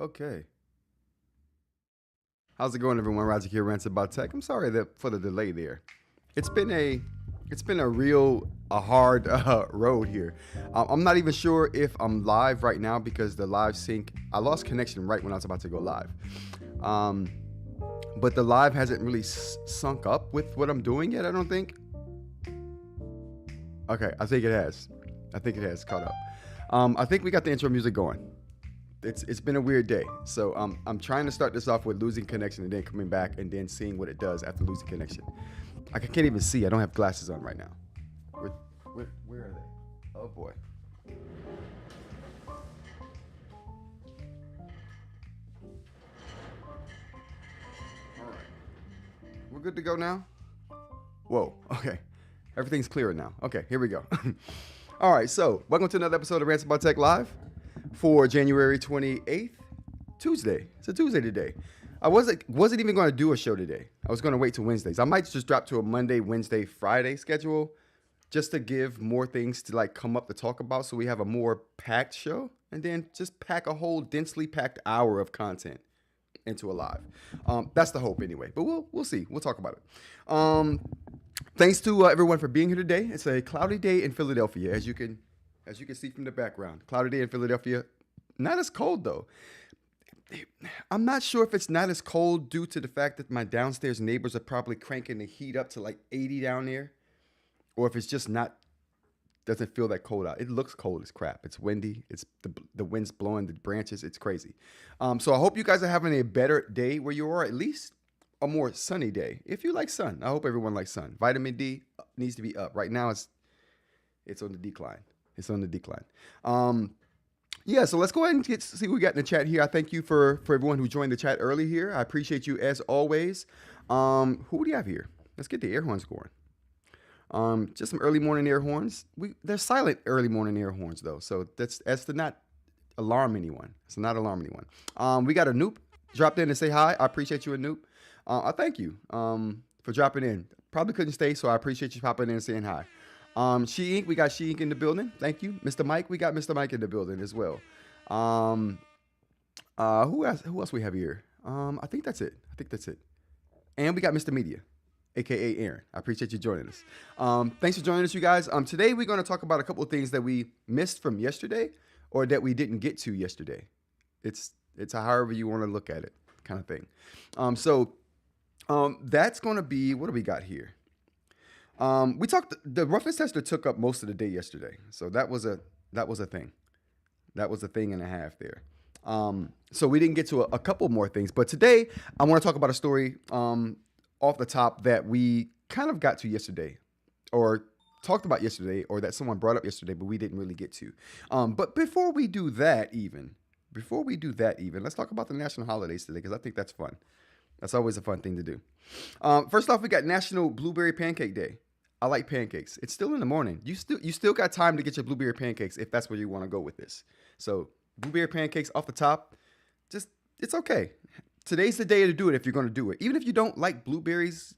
Okay. How's it going, everyone? Roger here, Rants about Tech. I'm sorry for the delay there. It's been a hard road here. I'm not even sure if I'm live right now because the live sync, I lost connection right when I was about to go live. But the live hasn't really sunk up with what I'm doing yet, I don't think. Okay, I think it has. I think it has caught up. I think we got the intro music going. It's been a weird day. So I'm trying to start this off with losing connection and then coming back and then seeing what it does after losing connection. I can't even see. I don't have glasses on right now. Where are they? Oh boy. All right. We're good to go now? Whoa. Okay. Everything's clearer now. Okay, here we go. All right, so welcome to another episode of Rants About Tech Live for January 28th, Tuesday. It's a Tuesday today. I wasn't even going to do a show today. I was going to wait till Wednesdays. I might just drop to a Monday, Wednesday, Friday schedule just to give more things to like come up to talk about so we have a more packed show and then just pack a whole densely packed hour of content into a live. That's the hope anyway, but we'll see. We'll talk about it. Thanks to everyone for being here today. It's a cloudy day in Philadelphia, as you can see from the background. Cloudy day in Philadelphia. Not as cold though. I'm not sure if it's not as cold due to the fact that my downstairs neighbors are probably cranking the heat up to like 80 down there, or if it's just doesn't feel that cold out. It looks cold as crap. It's windy. It's the wind's blowing the branches. It's crazy. So I hope you guys are having a better day where you are, at least a more sunny day. If you like sun, I hope everyone likes sun. Vitamin D needs to be up. Right now it's on the decline. It's on the decline. Yeah, so let's go ahead and see what we got in the chat here. I thank you for everyone who joined the chat early here. I appreciate you as always. Who do you have here? Let's get the air horns going. Just some early morning air horns. They're silent early morning air horns though, so that's to not alarm anyone. It's not alarm anyone. We got a Noop dropped in to say hi. I appreciate you, a Noop. I thank you for dropping in. Probably couldn't stay, so I appreciate you popping in and saying hi. eInk, we got eInk in the building. Thank you. Mr. Mike, we got Mr. Mike in the building as well. Who else we have here? I think that's it. And we got Mr. Media, aka Aaron. I appreciate you joining us. Thanks for joining us, you guys. Today we're going to talk about a couple of things that we missed from yesterday or that we didn't get to yesterday. It's however you want to look at it kind of thing. That's going to be, what do we got here? The roughness tester took up most of the day yesterday. So that was a thing. That was a thing and a half there. So we didn't get to a couple more things, but today I want to talk about a story, off the top that we kind of got to yesterday or talked about yesterday, or that someone brought up yesterday, but we didn't really get to. But before we do that even, let's talk about the national holidays today, because I think that's fun. That's always a fun thing to do. First off, we got National Blueberry Pancake Day. I like pancakes. It's still in the morning. You still got time to get your blueberry pancakes if that's where you want to go with this. So blueberry pancakes off the top, it's okay. Today's the day to do it if you're going to do it. Even if you don't like blueberries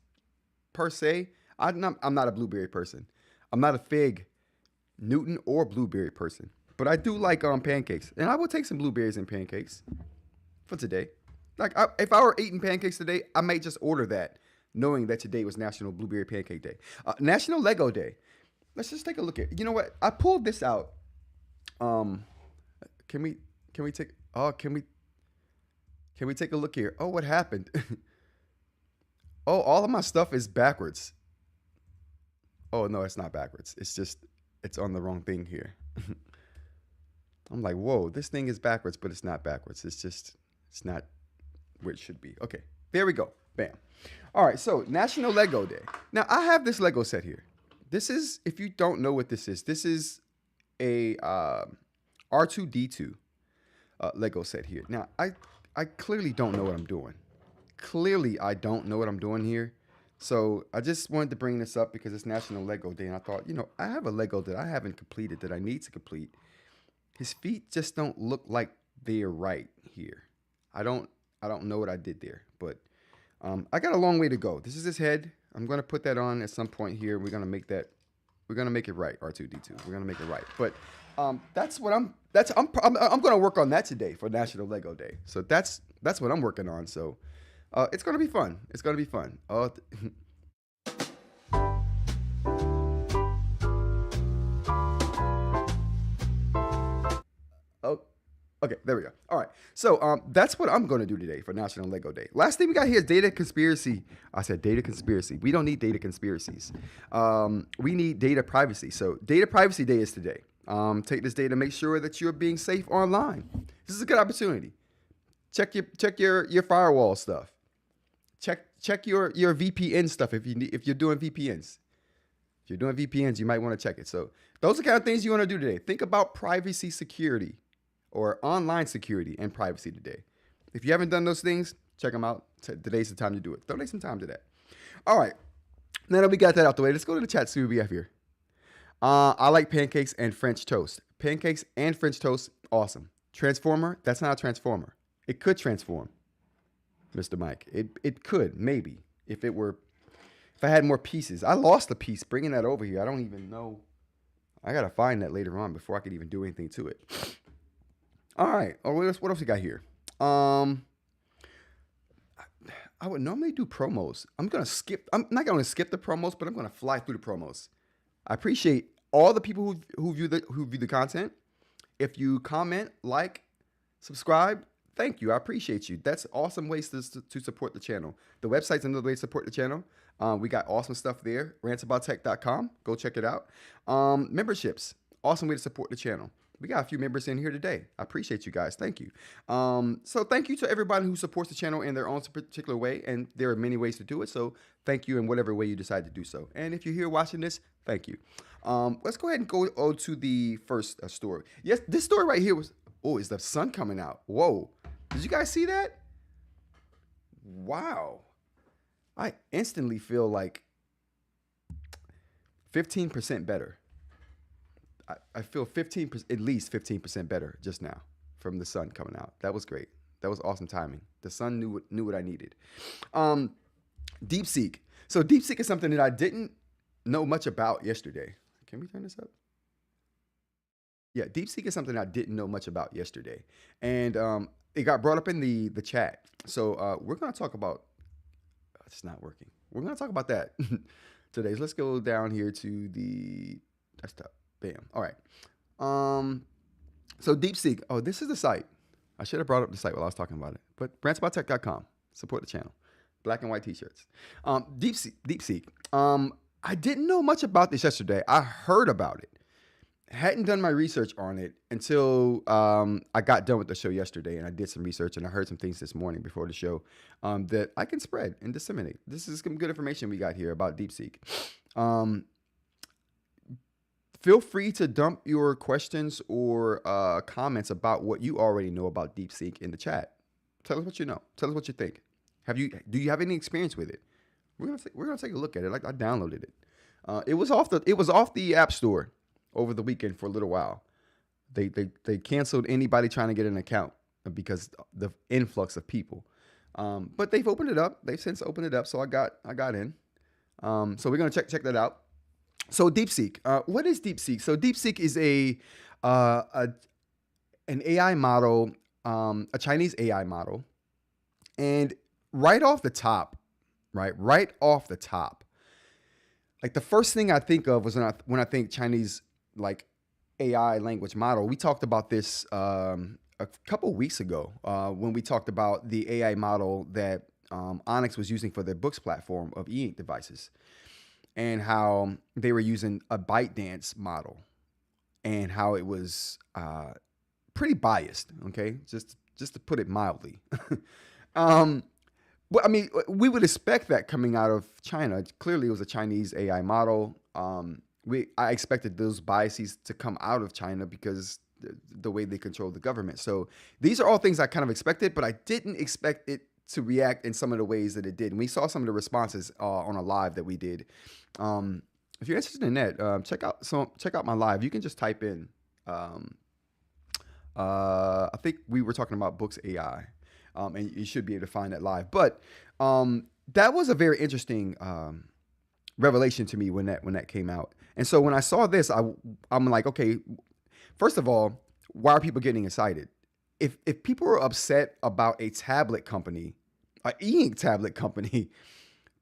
per se, I'm not a blueberry person. I'm not a fig, Newton, or blueberry person. But I do like pancakes. And I will take some blueberries and pancakes for today. Like, if I were eating pancakes today, I might just order that, knowing that today was National Blueberry Pancake Day. National Lego Day. Let's just take a look at. You know what? I pulled this out. Can we take a look here? Oh, what happened? Oh, all of my stuff is backwards. Oh no, it's not backwards. It's on the wrong thing here. I'm like, whoa, this thing is backwards, but it's not backwards. It's not where it should be. Okay, there we go. Bam. All right, so National Lego Day. Now, I have this Lego set here. This is, if you don't know what this is a R2-D2 Lego set here. Now, I clearly don't know what I'm doing. Clearly, I don't know what I'm doing here. So I just wanted to bring this up because it's National Lego Day, and I thought, I have a Lego that I haven't completed that I need to complete. His feet just don't look like they're right here. I don't know what I did there, but I got a long way to go. This is his head. I'm going to put that on at some point here. We're going to make it right, R2-D2. We're going to make it right. But That's what I'm going to work on that today for National Lego Day. So that's what I'm working on. So it's going to be fun. It's going to be fun. Oh, okay, there we go. All right. So that's what I'm going to do today for National Lego Day. Last thing we got here is data conspiracy. I said data conspiracy. We don't need data conspiracies. We need data privacy. So data privacy day is today. Take this day to make sure that you're being safe online. This is a good opportunity. Check your firewall stuff. Check your VPN stuff if you're doing VPNs. If you're doing VPNs, you might want to check it. So those are the kind of things you want to do today. Think about privacy security or online security and privacy today. If you haven't done those things, check them out. Today's the time to do it. Donate some time to that. All right. Now that we got that out the way, let's go to the chat, see what we have here. I like pancakes and French toast. Pancakes and French toast, awesome. Transformer, that's not a transformer. It could transform, Mr. Mike. It could, maybe, if I had more pieces. I lost a piece bringing that over here. I don't even know. I got to find that later on before I could even do anything to it. All right. Oh, what else we got here? I would normally do promos. I'm not going to skip the promos, but I'm going to fly through the promos. I appreciate all the people who view the content. If you comment, like, subscribe, thank you. I appreciate you. That's awesome ways to support the channel. The website's another way to support the channel. We got awesome stuff there. RantsaboutTech.com. Go check it out. Memberships, awesome way to support the channel. We got a few members in here today. I appreciate you guys. Thank you. So thank you to everybody who supports the channel in their own particular way. And there are many ways to do it. So thank you in whatever way you decide to do so. And if you're here watching this, thank you. Let's go ahead and go to the first story. Yes, this story right here is the sun coming out. Whoa. Did you guys see that? Wow. I instantly feel like 15% better. I feel 15%, at least 15% better just now from the sun coming out. That was great. That was awesome timing. The sun knew what I needed. DeepSeek. So DeepSeek is something that I didn't know much about yesterday. Can we turn this up? Yeah, DeepSeek is something I didn't know much about yesterday. And it got brought up in the chat. So we're going to talk about, it's not working. We're going to talk about that today. So let's go down here to the desktop. Bam. All right. So DeepSeek. Oh, this is the site. I should have brought up the site while I was talking about it. But rantsaboutTech.com. Support the channel. Black and white t-shirts. DeepSeek. I didn't know much about this yesterday. I heard about it. Hadn't done my research on it until I got done with the show yesterday, and I did some research, and I heard some things this morning before the show that I can spread and disseminate. This is some good information we got here about DeepSeek. Feel free to dump your questions or comments about what you already know about DeepSeek in the chat. Tell us what you know. Tell us what you think. Do you have any experience with it? We're gonna take a look at it. Like, I downloaded it. It was off the App Store over the weekend for a little while. They canceled anybody trying to get an account because the influx of people. But they've opened it up. They've since opened it up, so I got in. So we're gonna check that out. So DeepSeek, what is DeepSeek? So DeepSeek is an AI model, a Chinese AI model, and right off the top, like the first thing I think of was when I think Chinese like AI language model. We talked about this a couple of weeks ago when we talked about the AI model that Onyx was using for their Boox platform of eInk devices, and how they were using a ByteDance model and how it was pretty biased, okay? Just to put it mildly. But I mean, we would expect that coming out of China. Clearly, it was a Chinese AI model. I expected those biases to come out of China because the way they control the government. So these are all things I kind of expected, but I didn't expect it to react in some of the ways that it did. And we saw some of the responses on a live that we did. If you're interested in that, check out my live. You can just type in. I think we were talking about Boox AI, and you should be able to find that live. But that was a very interesting revelation to me when that came out. And so when I saw this, I'm like, okay. first of all, why are people getting excited? If people are upset about a tablet company, an eInk tablet company,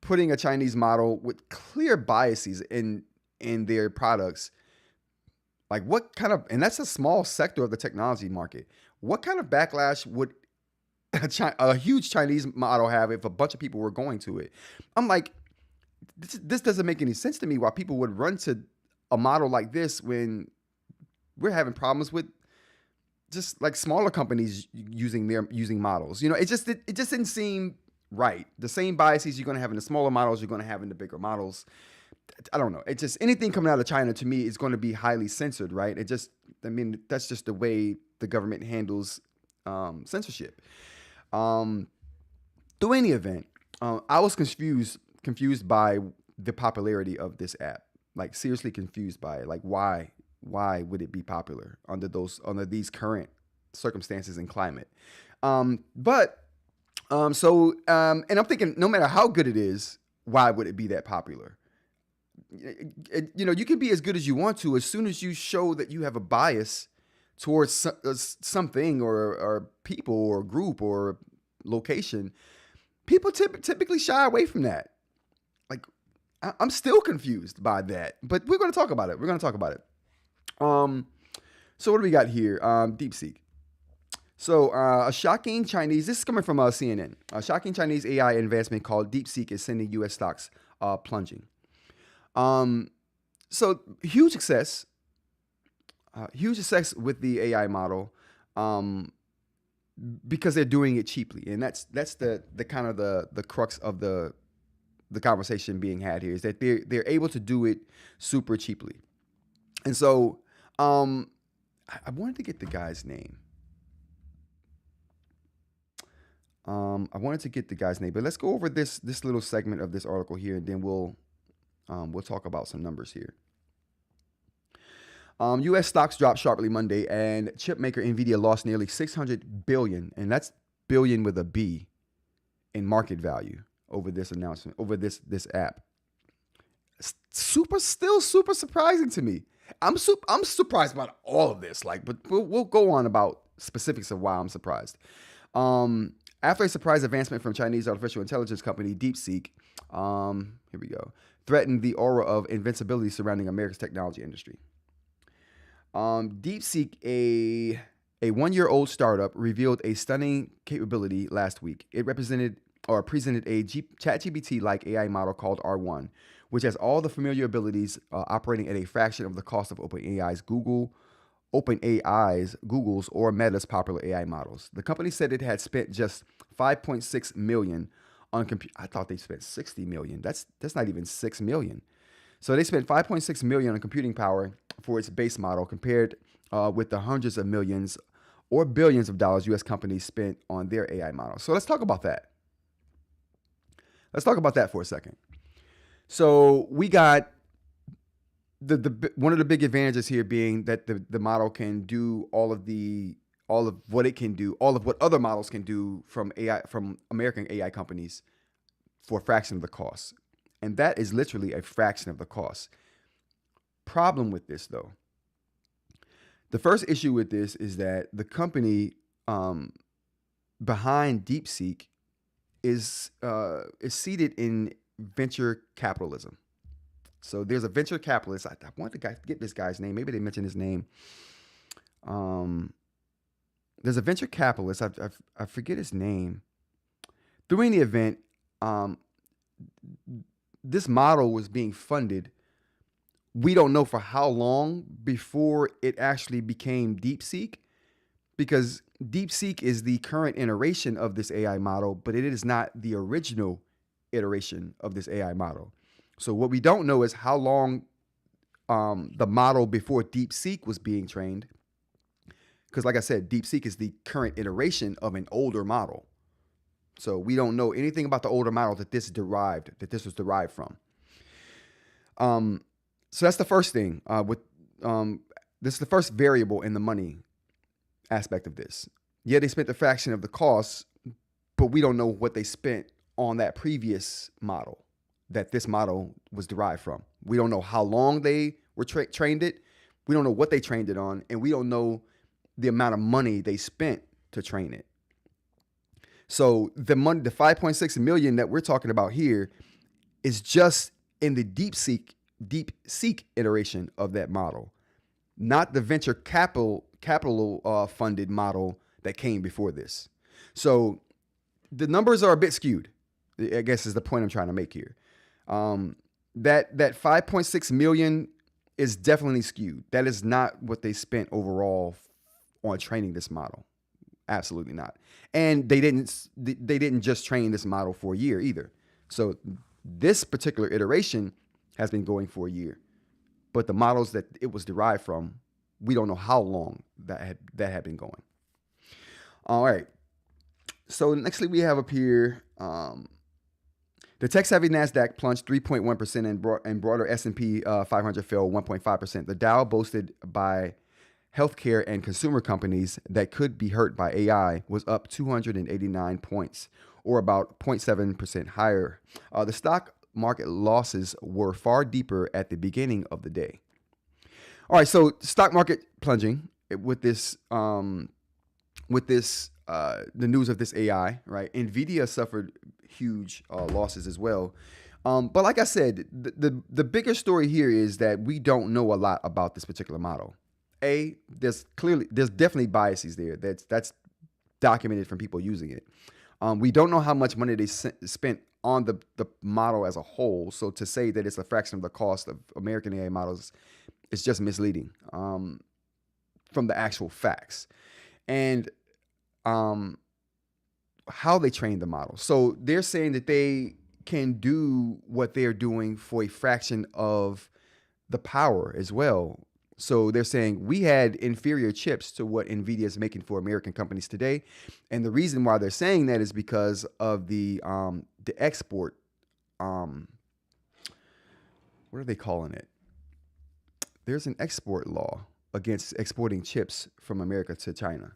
putting a Chinese model with clear biases in their products, like what kind of, and that's a small sector of the technology market. What kind of backlash would a huge Chinese model have if a bunch of people were going to it? I'm like, this doesn't make any sense to me why people would run to a model like this when we're having problems with just like smaller companies using models. It just didn't seem right. The same biases you're going to have in the smaller models, you're going to have in the bigger models. I don't know. It's just anything coming out of China to me is going to be highly censored, right? That's just the way the government handles censorship. Through any event, I was confused by the popularity of this app. Like seriously confused by it. Like why would it be popular under these current circumstances and climate? And I'm thinking no matter how good it is, why would it be that popular? You can be as good as you want to. As soon as you show that you have a bias towards something or people or group or location, people typically shy away from that. Like, I'm still confused by that, but we're going to talk about it. So what do we got here? DeepSeek. So a shocking Chinese, this is coming from CNN, a shocking Chinese AI investment called DeepSeek is sending U.S. stocks plunging. So huge success with the AI model, because they're doing it cheaply, and that's the kind of the crux of the conversation being had here, is that they're able to do it super cheaply. And so I wanted to get the guy's name. But let's go over this little segment of this article here, and then we'll talk about some numbers here. U.S. stocks dropped sharply Monday, and chip maker Nvidia lost nearly $600 billion, and that's billion with a B, in market value over this announcement, over this app. Super surprising to me. I'm surprised about all of this. But we'll go on about specifics of why I'm surprised. After a surprise advancement from Chinese artificial intelligence company DeepSeek, here we go, threatened the aura of invincibility surrounding America's technology industry. DeepSeek, a one-year-old startup, revealed a stunning capability last week. It presented a ChatGPT-like AI model called R1, which has all the familiar abilities, operating at a fraction of the cost of OpenAI's, Google's, or Meta's popular AI models. The company said it had spent just $5.6 million on I thought they spent $60 million. That's not even $6 million. So they spent $5.6 million on computing power for its base model, compared with the hundreds of millions or billions of dollars U.S. companies spent on their AI model. So let's talk about that. For a second. So we got one of the big advantages here being that the model can do all of what it can do, all of what other models can do from American AI companies for a fraction of the cost. And that is literally a fraction of the cost. Problem with this, though. The first issue with this is that the company behind DeepSeek is seated in venture capitalism. So there's a venture capitalist. I want to get this guy's name. Maybe they mentioned his name. There's a venture capitalist. I forget his name. During the event, this model was being funded. We don't know for how long before it actually became DeepSeek, because DeepSeek is the current iteration of this AI model, but it is not the original iteration of this AI model. So what we don't know is how long the model before DeepSeek was being trained, because like I said, DeepSeek is the current iteration of an older model. So we don't know anything about the older model that this was derived from. So that's the first thing. This is the first variable in the money aspect of this. Yeah, they spent a fraction of the cost, but we don't know what they spent on that previous model that this model was derived from. We don't know how long they were trained it. We don't know what they trained it on, and we don't know the amount of money they spent to train it. So the money, the 5.6 million that we're talking about here, is just in the DeepSeek iteration of that model, not the venture capital funded model that came before this. So the numbers are a bit skewed, I guess is the point I'm trying to make here. That 5.6 million is definitely skewed. That is not what they spent overall on training this model. Absolutely not. And they didn't just train this model for a year either. So this particular iteration has been going for a year, but the models that it was derived from, we don't know how long that had been going. All right. So nextly we have up here, the tech-savvy NASDAQ plunged 3.1% and broader S&P 500 fell 1.5%. The Dow, boasted by healthcare and consumer companies that could be hurt by AI, was up 289 points, or about 0.7% higher. The stock market losses were far deeper at the beginning of the day. All right, so stock market plunging with this, the news of this AI, right? Nvidia suffered huge losses as well. But like I said, the bigger story here is that we don't know a lot about this particular model. There's definitely biases there. That's documented from people using it. We don't know how much money they spent on the model as a whole. So to say that it's a fraction of the cost of American AI models is just misleading from the actual facts. And how they train the model. So they're saying that they can do what they're doing for a fraction of the power as well. So they're saying we had inferior chips to what Nvidia is making for American companies today. And the reason why they're saying that is because of the export, what are they calling it? There's an export law against exporting chips from America to China.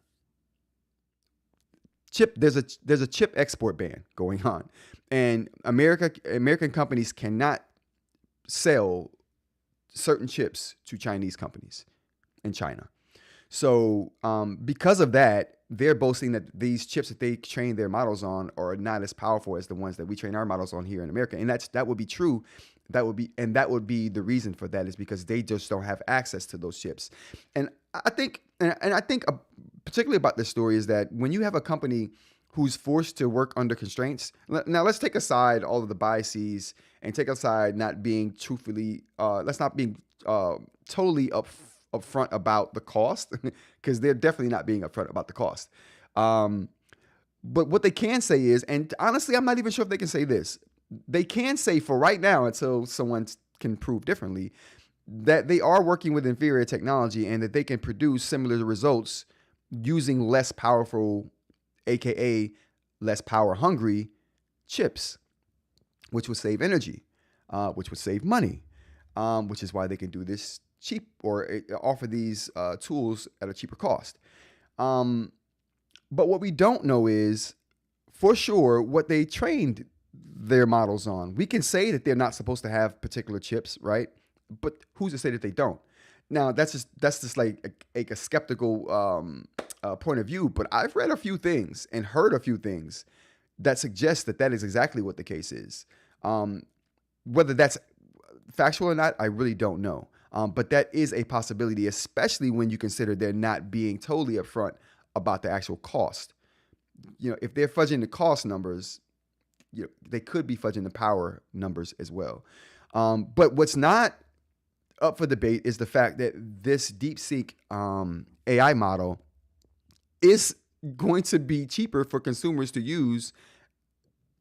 There's a chip export ban going on, and American companies cannot sell certain chips to Chinese companies in China. So because of that, they're boasting that these chips that they train their models on are not as powerful as the ones that we train our models on here in America. And that would be true. That would be the reason for that, is because they just don't have access to those chips. And I think particularly about this story is that when you have a company who's forced to work under constraints, now let's take aside all of the biases and take aside not being totally upfront about the cost, because they're definitely not being upfront about the cost. But what they can say is, and honestly, I'm not even sure if they can say this. They can say for right now, until someone can prove differently, that they are working with inferior technology and that they can produce similar results using less powerful, aka less power hungry chips, which would save energy, which would save money, which is why they can do this cheap or offer these tools at a cheaper cost. But what we don't know is for sure what they trained their models on. We can say that they're not supposed to have particular chips, right? But who's to say that they don't? Now that's just like a skeptical point of view. But I've read a few things and heard a few things that suggest that is exactly what the case is. Whether that's factual or not, I really don't know. But that is a possibility, especially when you consider they're not being totally upfront about the actual cost. You know, if they're fudging the cost numbers, they could be fudging the power numbers as well. But what's not up for debate is the fact that this DeepSeek AI model is going to be cheaper for consumers to use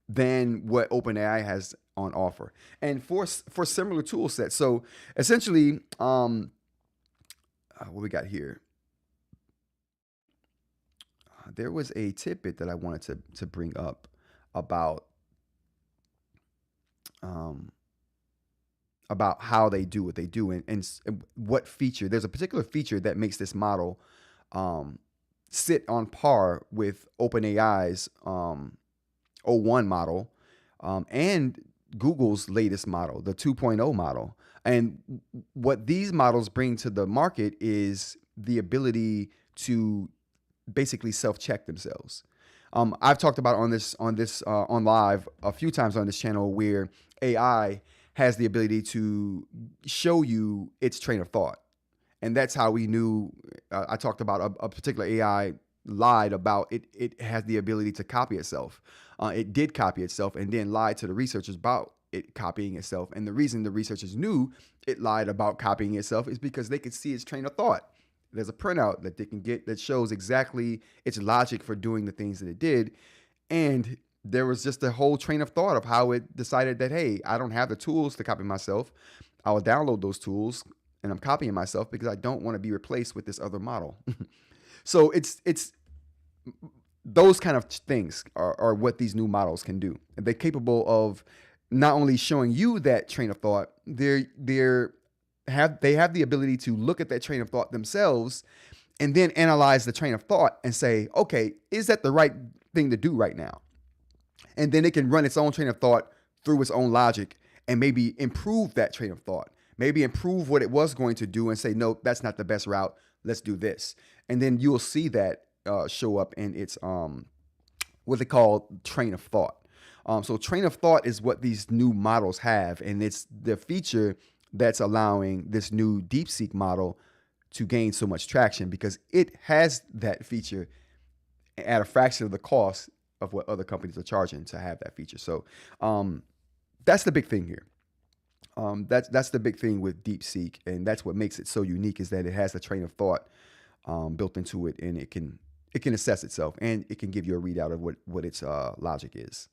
than what OpenAI has on offer, and for similar tool sets. So essentially, what we got here, there was a tidbit that I wanted to bring up about how they do what they do and what feature. There's a particular feature that makes this model sit on par with OpenAI's O1 model, and Google's latest model, the 2.0 model. And what these models bring to the market is the ability to basically self-check themselves. I've talked about on live a few times on this channel where AI has the ability to show you its train of thought. And that's how we knew. I talked about a particular AI lied about it. It has the ability to copy itself. It did copy itself and then lied to the researchers about it copying itself. And the reason the researchers knew it lied about copying itself is because they could see its train of thought. There's a printout that they can get that shows exactly its logic for doing the things that it did. And there was just a whole train of thought of how it decided that, hey, I don't have the tools to copy myself. I will download those tools and I'm copying myself because I don't want to be replaced with this other model. So it's those kind of things are what these new models can do. They're capable of not only showing you that train of thought, they have the ability to look at that train of thought themselves and then analyze the train of thought and say, okay, is that the right thing to do right now? And then it can run its own train of thought through its own logic and maybe improve that train of thought, maybe improve what it was going to do and say, no, that's not the best route. Let's do this. And then you'll see that show up in its what they call train of thought. So train of thought is what these new models have, and it's the feature that's allowing this new DeepSeek model to gain so much traction because it has that feature at a fraction of the cost of what other companies are charging to have that feature. So that's the big thing here. That's the big thing with DeepSeek, and that's what makes it so unique is that it has a train of thought built into it, and it can assess itself, and it can give you a readout of what its logic is.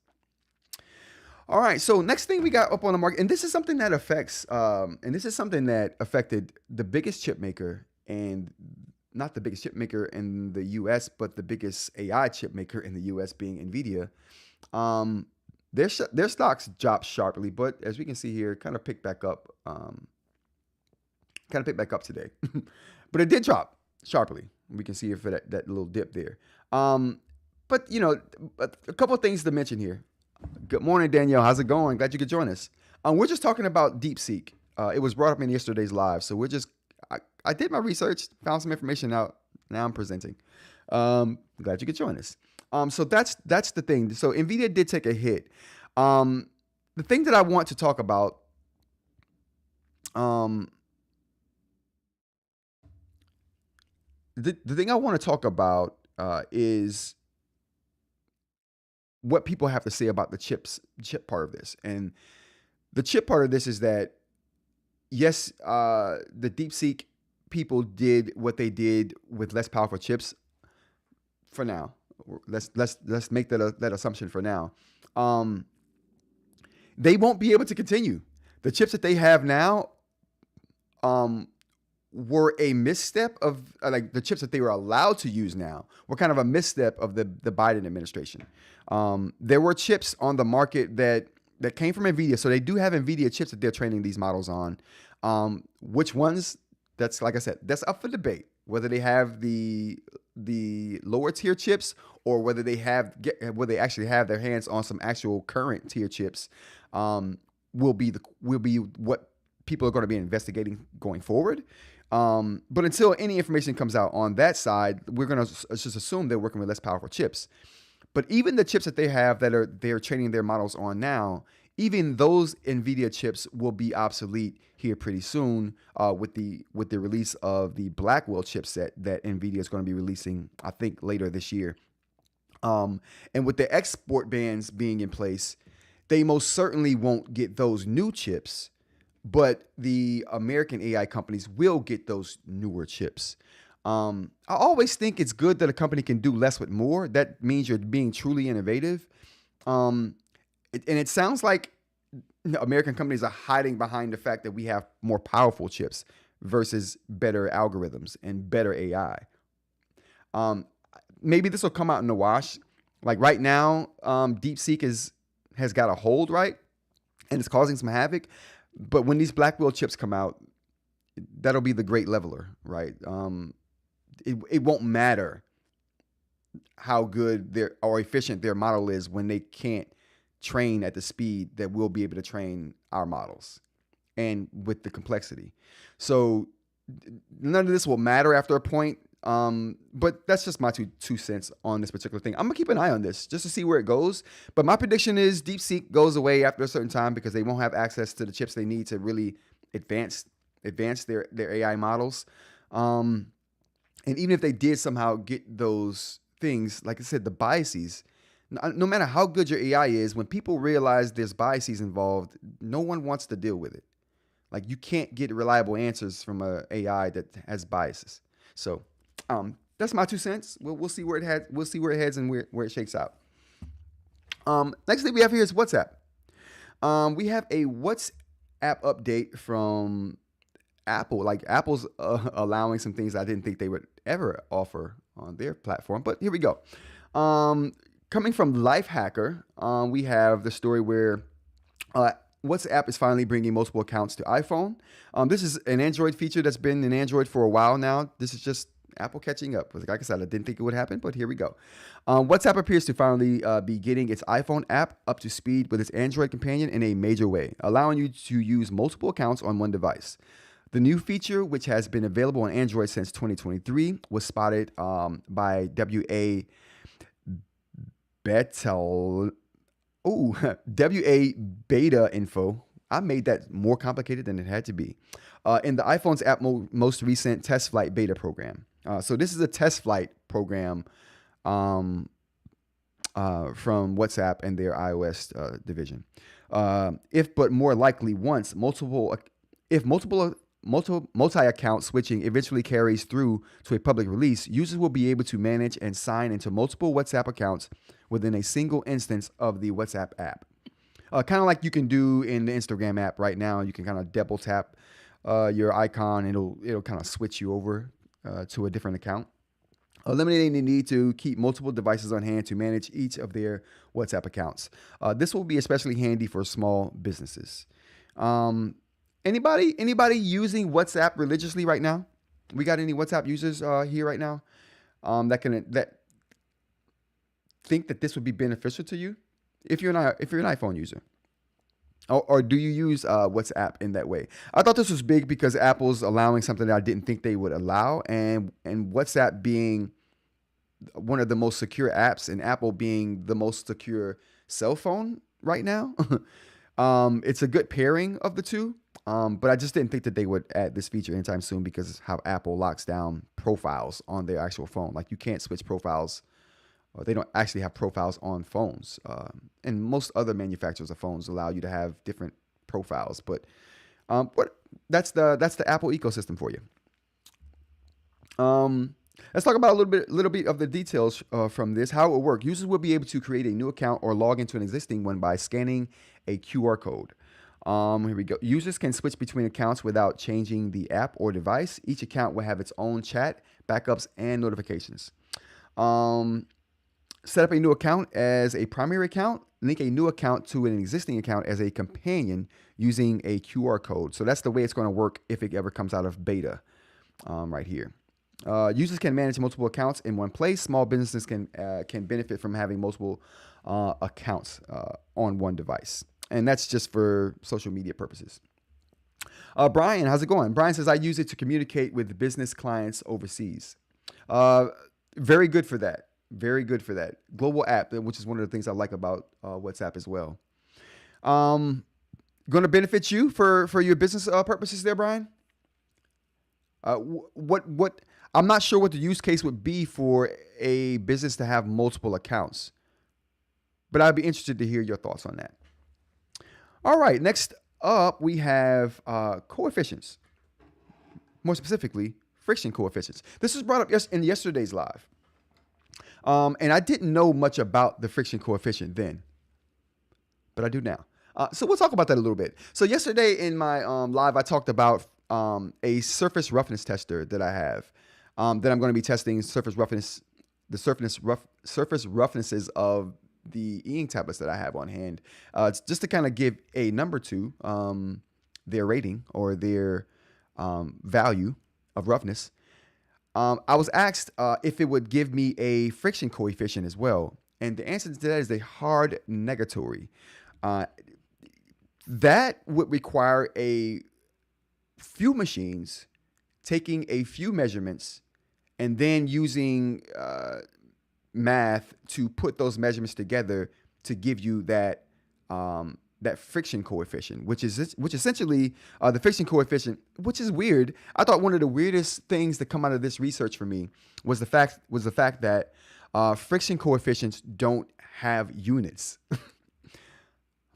All right, so next thing we got up on the market, and this is something that affected the biggest chip maker, and not the biggest chip maker in the U.S., but the biggest AI chip maker in the U.S. being Nvidia. Their stocks dropped sharply, but as we can see here, kind of picked back up today. But it did drop sharply. We can see it for that little dip there. But a couple of things to mention here. Good morning, Danielle. How's it going? Glad you could join us. We're just talking about DeepSeek. It was brought up in yesterday's live, so I did my research, found some information out. Now I'm presenting. Glad you could join us. So that's the thing. So Nvidia did take a hit. The thing that I want to talk about, the thing I want to talk about is what people have to say about the chip part of this. And the chip part of this is that, yes, the DeepSeek people did what they did with less powerful chips for now. Let's make that assumption for now. They won't be able to continue. The chips that they have now were a misstep of like the chips that they were allowed to use now were kind of a misstep of the Biden administration. There were chips on the market that came from Nvidia. So they do have Nvidia chips that they're training these models on. Which ones? That's, like I said, that's up for debate. Whether they have the lower tier chips or whether they actually have their hands on some actual current tier chips will be what people are going to be investigating going forward. But until any information comes out on that side, we're going to just assume they're working with less powerful chips. But even the chips that they have they're training their models on now, even those Nvidia chips will be obsolete here pretty soon with the release of the Blackwell chipset that Nvidia is going to be releasing, I think, later this year. And with the export bans being in place, they most certainly won't get those new chips, but the American AI companies will get those newer chips. I always think it's good that a company can do less with more. That means you're being truly innovative. And it sounds like American companies are hiding behind the fact that we have more powerful chips versus better algorithms and better AI. Maybe this will come out in the wash. Like right now, DeepSeek has got a hold, right? And it's causing some havoc. But when these Blackwell chips come out, that'll be the great leveler, right? It won't matter how good or efficient their model is when they can't train at the speed that we'll be able to train our models and with the complexity. So none of this will matter after a point. But that's just my two cents on this particular thing. I'm gonna keep an eye on this just to see where it goes. But my prediction is DeepSeek goes away after a certain time because they won't have access to the chips they need to really advance their AI models. And even if they did somehow get those things, like I said, the biases, no matter how good your AI is, when people realize there's biases involved, no one wants to deal with it. Like, you can't get reliable answers from a AI that has biases. So that's my 2 cents. We'll see where it heads. We'll see where it heads and where it shakes out. Next thing we have here is WhatsApp. We have a WhatsApp update from Apple. Like, Apple's allowing some things I didn't think they would ever offer on their platform. But here we go. Coming from Lifehacker, we have the story where WhatsApp is finally bringing multiple accounts to iPhone. This is an Android feature that's been in Android for a while now. This is just Apple catching up. Like I said, I didn't think it would happen, but here we go. WhatsApp appears to finally be getting its iPhone app up to speed with its Android companion in a major way, allowing you to use multiple accounts on one device. The new feature, which has been available on Android since 2023, was spotted by WA Beta Info. I made that more complicated than it had to be. In the iPhone's app most recent test flight beta program. So this is a test flight program from WhatsApp and their iOS division. If but more likely once multiple multi-account switching eventually carries through to a public release, users will be able to manage and sign into multiple WhatsApp accounts within a single instance of the WhatsApp app. Kind of like you can do in the Instagram app right now. You can kind of double tap your icon, and it'll kind of switch you over to a different account, eliminating the need to keep multiple devices on hand to manage each of their WhatsApp accounts. This will be especially handy for small businesses. Anybody using WhatsApp religiously right now? We got any WhatsApp users here right now that think that this would be beneficial to you if you're an iPhone user? Or do you use WhatsApp in that way? I thought this was big because Apple's allowing something that I didn't think they would allow, and WhatsApp being one of the most secure apps and Apple being the most secure cell phone right now. It's a good pairing of the two, but I just didn't think that they would add this feature anytime soon because of how Apple locks down profiles on their actual phone. Like, you can't switch profiles. They don't actually have profiles on phones. And most other manufacturers of phones allow you to have different profiles. But that's the Apple ecosystem for you. Let's talk about a little bit of the details from this. How it will work. Users will be able to create a new account or log into an existing one by scanning a QR code. Here we go. Users can switch between accounts without changing the app or device. Each account will have its own chat, backups, and notifications. Set up a new account as a primary account. Link a new account to an existing account as a companion using a QR code. So that's the way it's going to work if it ever comes out of beta right here. Users can manage multiple accounts in one place. Small businesses can benefit from having multiple accounts on one device. And that's just for social media purposes. Brian, how's it going? Brian says, I use it to communicate with business clients overseas. Very good for that. Very good for that. Global app, which is one of the things I like about WhatsApp as well. Going to benefit you for your business purposes there, Brian? What? I'm not sure what the use case would be for a business to have multiple accounts, but I'd be interested to hear your thoughts on that. All right, next up we have coefficients. More specifically, friction coefficients. This was brought up in yesterday's live. And I didn't know much about the friction coefficient then, but I do now. So we'll talk about that a little bit. So yesterday in my live, I talked about a surface roughness tester that I have. That I'm going to be testing surface roughnesses of the eInk tablets that I have on hand. It's just to kind of give a number to their rating or their value of roughness. I was asked if it would give me a friction coefficient as well. And the answer to that is a hard negatory. That would require a few machines taking a few measurements and then using math to put those measurements together to give you that that friction coefficient, which essentially the friction coefficient, which is weird. I thought one of the weirdest things that come out of this research for me was the fact that friction coefficients don't have units. I'm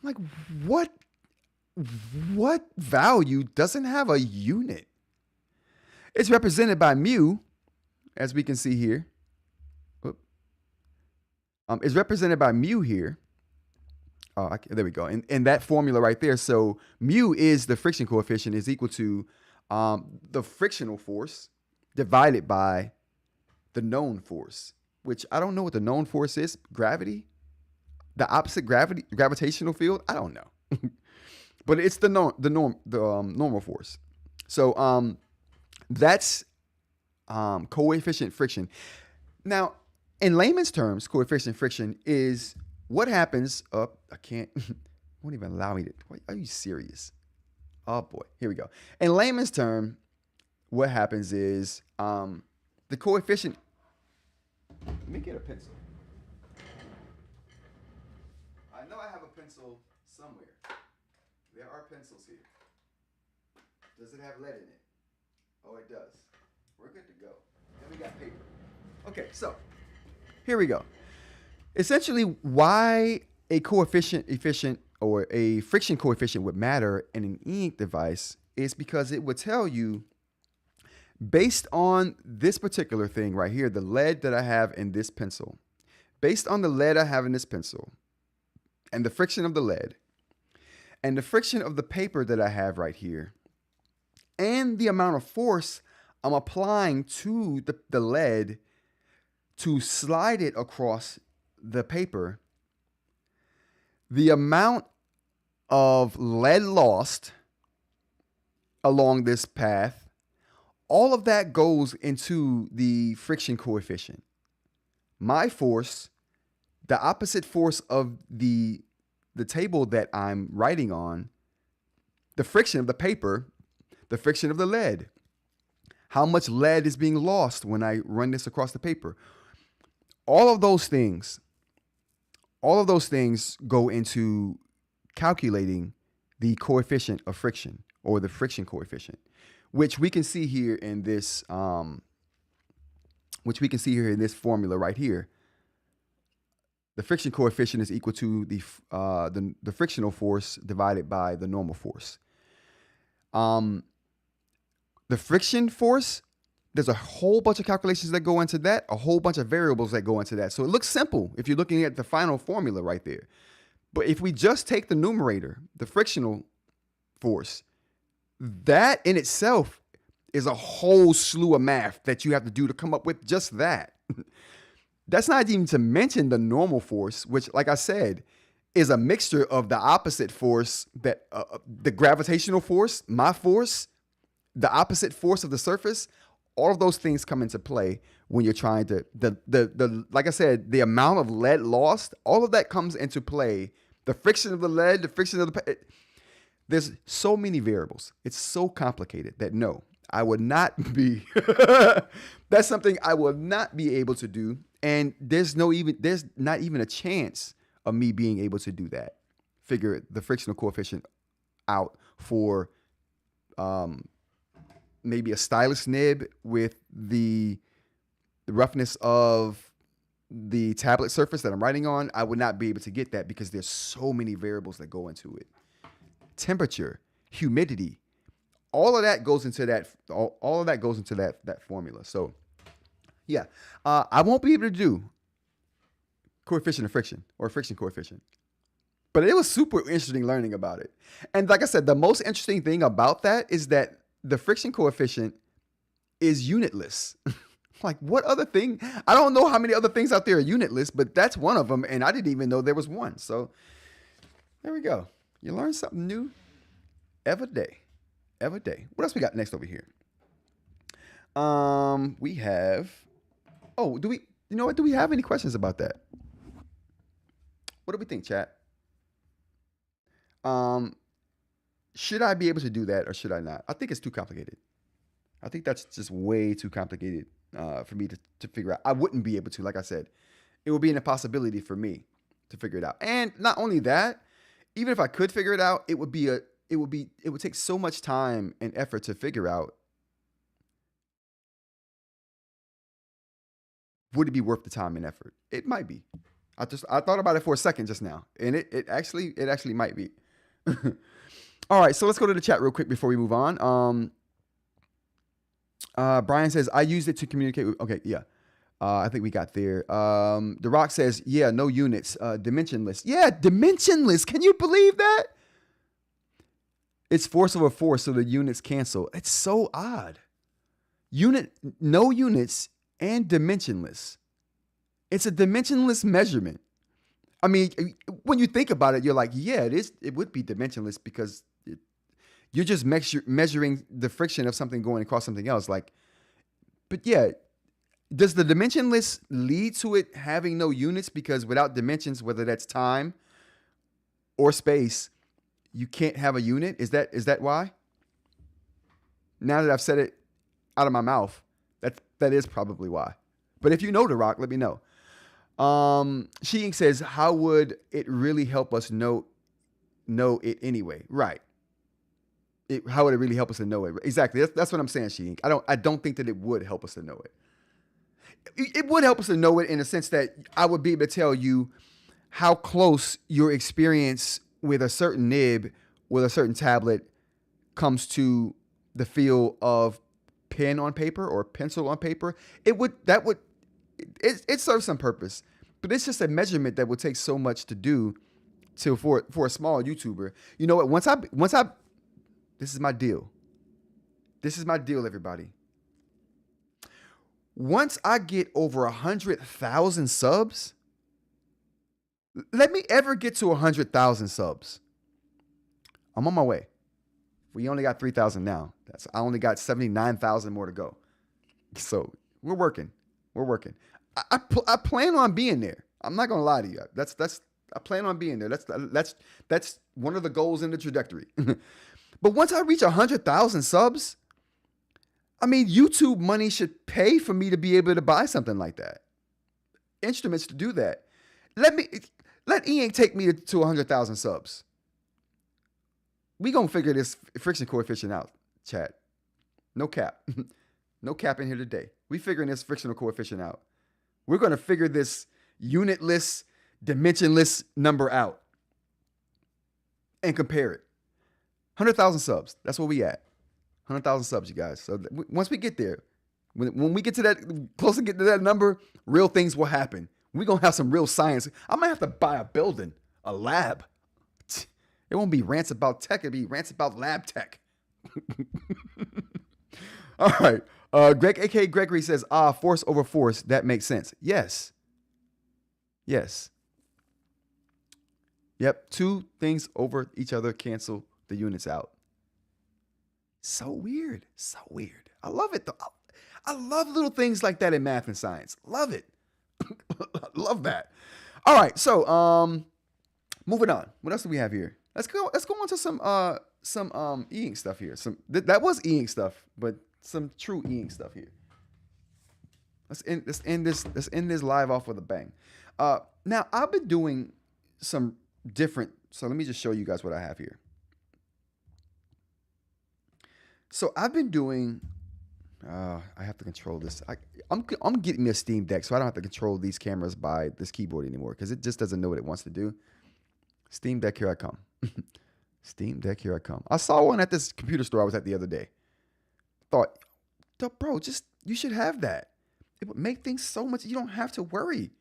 like, what value doesn't have a unit? It's represented by mu, as we can see here. It's represented by mu here. There we go. And that formula right there. So mu is the friction coefficient is equal to the frictional force divided by the known force, which I don't know what the known force is. Gravity? The opposite gravitational field? I don't know. But it's the normal force. So that's coefficient friction. Now, in layman's terms, coefficient friction is what happens. I can't. Won't even allow me to. Are you serious? Oh boy, here we go. In layman's term, what happens is the coefficient. Let me get a pencil. I know I have a pencil somewhere. There are pencils here. Does it have lead in it? Oh, it does. We're good to go. And we got paper. Okay, so here we go. Essentially, why a coefficient efficient or a friction coefficient would matter in an eInk device is because it would tell you, based on this particular thing right here, the lead that I have in this pencil, based on the lead I have in this pencil, and the friction of the lead, and the friction of the paper that I have right here, and the amount of force I'm applying to the lead to slide it across the paper, the amount of lead lost along this path, all of that goes into the friction coefficient. My force, the opposite force of the table that I'm writing on, the friction of the paper, the friction of the lead. How much lead is being lost when I run this across the paper? All of those things go into calculating the coefficient of friction, or the friction coefficient, which we can see here in this formula right here. The friction coefficient is equal to the frictional force divided by the normal force. The friction force, there's a whole bunch of calculations that go into that, a whole bunch of variables that go into that. So it looks simple if you're looking at the final formula right there. But if we just take the numerator, the frictional force, that in itself is a whole slew of math that you have to do to come up with just that. That's not even to mention the normal force, which, like I said, is a mixture of the opposite force, that the gravitational force, my force, the opposite force of the surface. All of those things come into play when you're trying to, like I said, the amount of lead lost, all of that comes into play. The friction of the lead, the friction of there's so many variables. It's so complicated that no, I would not be, that's something I will not be able to do. And there's not even a chance of me being able to do that. Figure the frictional coefficient out for, maybe a stylus nib with the roughness of the tablet surface that I'm writing on. I would not be able to get that because there's so many variables that go into it. Temperature, humidity, all of that goes into that. All of that goes into that formula. So, yeah, I won't be able to do coefficient of friction or friction coefficient. But it was super interesting learning about it. And like I said, the most interesting thing about that is that the friction coefficient is unitless. Like, what other thing? I don't know how many other things out there are unitless, but that's one of them. And I didn't even know there was one. So there we go. You learn something new every day. Every day. What else we got next over here? We have, do we have any questions about that? What do we think, chat? Should I be able to do that or should I not? I think it's too complicated. I think that's just way too complicated for me to figure out. I wouldn't be able to, like I said. It would be an impossibility for me to figure it out. And not only that, even if I could figure it out, it would take so much time and effort to figure out. Would it be worth the time and effort? It might be. I thought about it for a second just now, and it actually might be. All right, so let's go to the chat real quick before we move on. Brian says, I used it to communicate with, okay, yeah. I think we got there. The Rock says, yeah, no units, dimensionless. Yeah, dimensionless. Can you believe that? It's force over force, so the units cancel. It's so odd. No units and dimensionless. It's a dimensionless measurement. I mean, when you think about it, you're like, yeah, it is. It would be dimensionless because you're just measuring the friction of something going across something else. Like, but yeah, does the dimensionless lead to it having no units? Because without dimensions, whether that's time or space, you can't have a unit. Is that why? Now that I've said it out of my mouth, that is probably why. But if you know The Rock, let me know. eInk says, how would it really help us know it anyway? Right. How would it really help us to know it? Exactly. That's what I'm saying, eInk. I don't think that it would help us to know it. It would help us to know it in a sense that I would be able to tell you how close your experience with a certain nib, with a certain tablet, comes to the feel of pen on paper or pencil on paper. It serves some purpose, but it's just a measurement that would take so much to do for a small YouTuber. You know what? Once I this is my deal. This is my deal, everybody. Once I get over 100,000 subs, let me ever get to 100,000 subs, I'm on my way. We only got 3,000 now. I only got 79,000 more to go. So we're working. I plan on being there. I'm not gonna lie to you. I plan on being there. That's one of the goals in the trajectory. But once I reach 100,000 subs, I mean, YouTube money should pay for me to be able to buy something like that. Instruments to do that. Let eInk take me to 100,000 subs. We gonna figure this friction coefficient out, chat. No cap. No cap in here today. We figuring this frictional coefficient out. We're gonna figure this unitless, dimensionless number out and compare it. 100,000 subs. That's where we at. 100,000 subs, you guys. So once we get there, when we get to that, close to get to that number, real things will happen. We're going to have some real science. I might have to buy a building, a lab. It won't be rants about tech. It'll be rants about lab tech. All right. Greg, a.k.a. Gregory says, force over force. That makes sense. Yes. Yep. Two things over each other cancel the units out. So weird. I love it, though. I love little things like that in math and science. Love it. Love that. All right. So, moving on. What else do we have here? Let's go on to some eInk stuff here. That was eInk stuff, but some true eInk stuff here. Let's end this live off with a bang. Now I've been doing some different. So let me just show you guys what I have here. So I've been doing. I have to control this. I'm getting me a Steam Deck, so I don't have to control these cameras by this keyboard anymore because it just doesn't know what it wants to do. Steam Deck, here I come. Steam Deck, here I come. I saw one at this computer store I was at the other day. Thought, bro, you should have that. It would make things so much. You don't have to worry.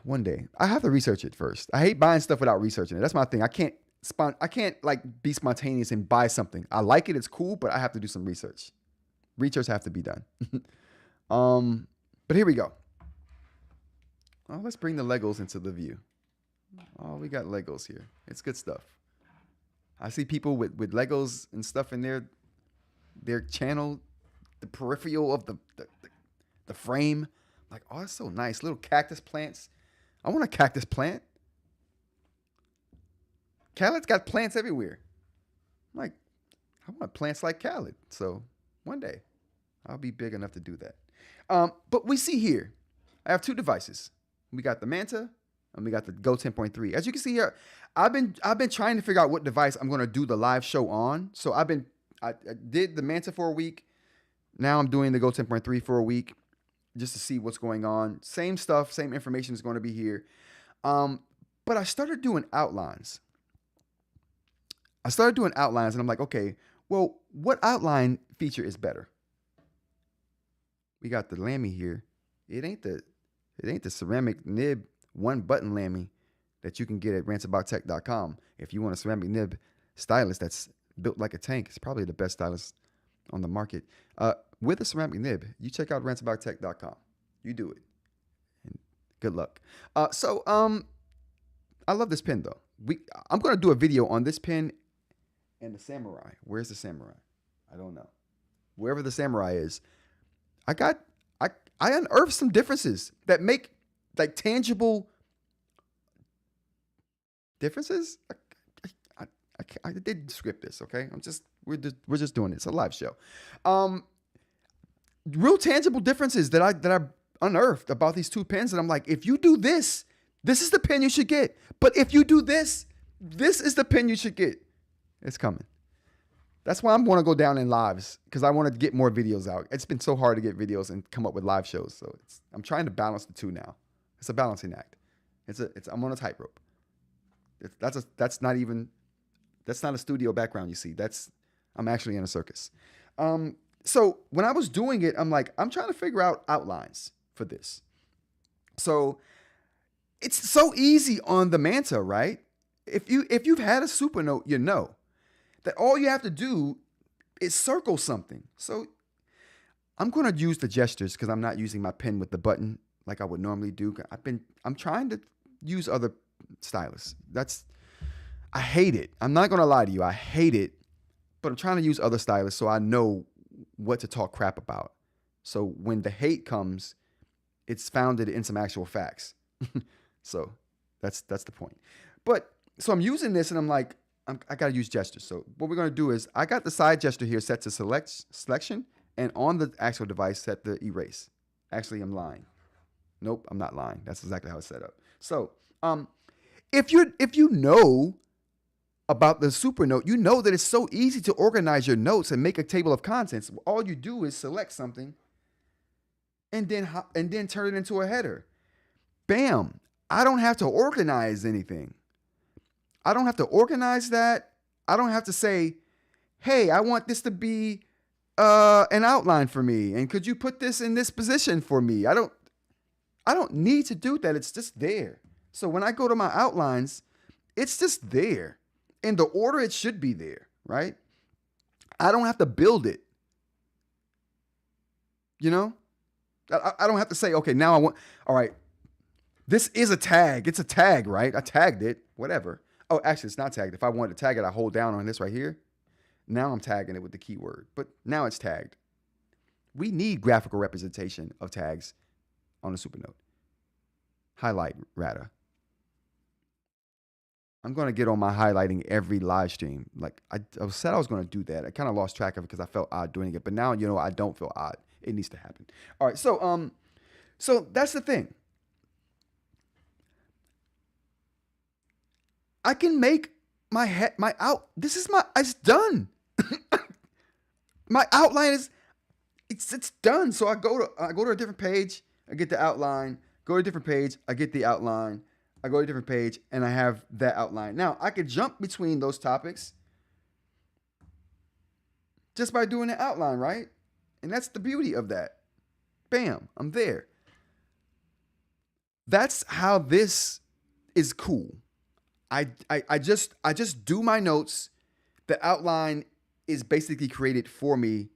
One day, I have to research it first. I hate buying stuff without researching it. That's my thing. I can't like be spontaneous and buy something. I like it. It's cool, but I have to do some research. Research have to be done. But here we go. Oh, let's bring the Legos into the view. Oh, we got Legos here. It's good stuff. I see people with Legos and stuff in their channel, the peripheral of the frame. Like, oh, that's so nice. Little cactus plants. I want a cactus plant. Khaled's got plants everywhere. I'm like, I want plants like Khaled. So one day I'll be big enough to do that. But we see here, I have two devices. We got the Manta and we got the Go 10.3. As you can see here, I've been trying to figure out what device I'm going to do the live show on. So I did the Manta for a week. Now I'm doing the Go 10.3 for a week just to see what's going on. Same stuff, same information is going to be here. But I started doing outlines. And I'm like, okay, well, what outline feature is better? We got the Lamy here. It ain't the ceramic nib one button Lamy that you can get at rantsaboutech.com. If you want a ceramic nib stylus that's built like a tank, it's probably the best stylus on the market. With a ceramic nib, you check out rantsaboutech.com. You do it. And good luck. I love this pen though. I'm gonna do a video on this pen and the Samurai. Where's the Samurai? I don't know. Wherever the Samurai is, I unearthed some differences that make like tangible differences. I didn't script this, okay? We're just doing it. It's a live show. Real tangible differences that I unearthed about these two pens, and I'm like, if you do this, this is the pen you should get. But if you do this, this is the pen you should get. It's coming. That's why I'm going to go down in lives, because I want to get more videos out. It's been so hard to get videos and come up with live shows. So I'm trying to balance the two now. It's a balancing act. I'm on a tightrope. That's not a studio background, you see. I'm actually in a circus. So when I was doing it, I'm like, I'm trying to figure out outlines for this. So it's so easy on the Manta, right? If you've had a Supernote, you know that all you have to do is circle something. So I'm going to use the gestures because I'm not using my pen with the button like I would normally do. I'm trying to use other stylus. I hate it. I'm not going to lie to you. I hate it, but I'm trying to use other stylus so I know what to talk crap about. So when the hate comes, it's founded in some actual facts. So that's the point. But so I'm using this and I'm like, I got to use gestures. So what we're going to do is I got the side gesture here set to selection, and on the actual device set the erase. Actually, I'm lying. Nope, I'm not lying. That's exactly how it's set up. So if you know about the Supernote, you know that it's so easy to organize your notes and make a table of contents. All you do is select something and then turn it into a header. Bam. I don't have to organize anything. I don't have to organize that. I don't have to say, hey, I want this to be an outline for me. And could you put this in this position for me? I don't need to do that. It's just there. So when I go to my outlines, it's just there. In the order it should be there, right? I don't have to build it. You know? I don't have to say, okay, now all right, this is a tag. It's a tag, right? I tagged it, whatever. Oh, actually, it's not tagged. If I wanted to tag it, I hold down on this right here. Now I'm tagging it with the keyword, but now it's tagged. We need graphical representation of tags on the Supernote. Highlight Ratta. I'm going to get on my highlighting every live stream. Like I said I was going to do that. I kind of lost track of it because I felt odd doing it, but now, I don't feel odd. It needs to happen. All right. So that's the thing. I can make it's done. My outline it's done. So I go to a different page, I get the outline, go to a different page, I get the outline, I go to a different page, and I have that outline. Now I could jump between those topics just by doing the outline, right? And that's the beauty of that. Bam, I'm there. That's how this is cool. I just do my notes. The outline is basically created for me.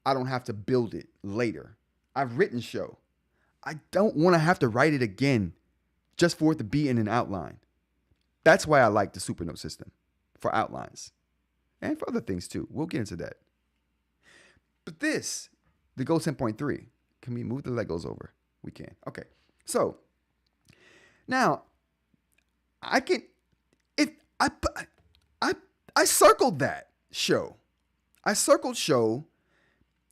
I don't have to build it later. I've written show. I don't want to have to write it again just for it to be in an outline. That's why I like the Supernote system for outlines and for other things too. We'll get into that. But the Go 10.3, can we move the Legos over? We can. Okay. So Now, I can, if I circled that show. I circled show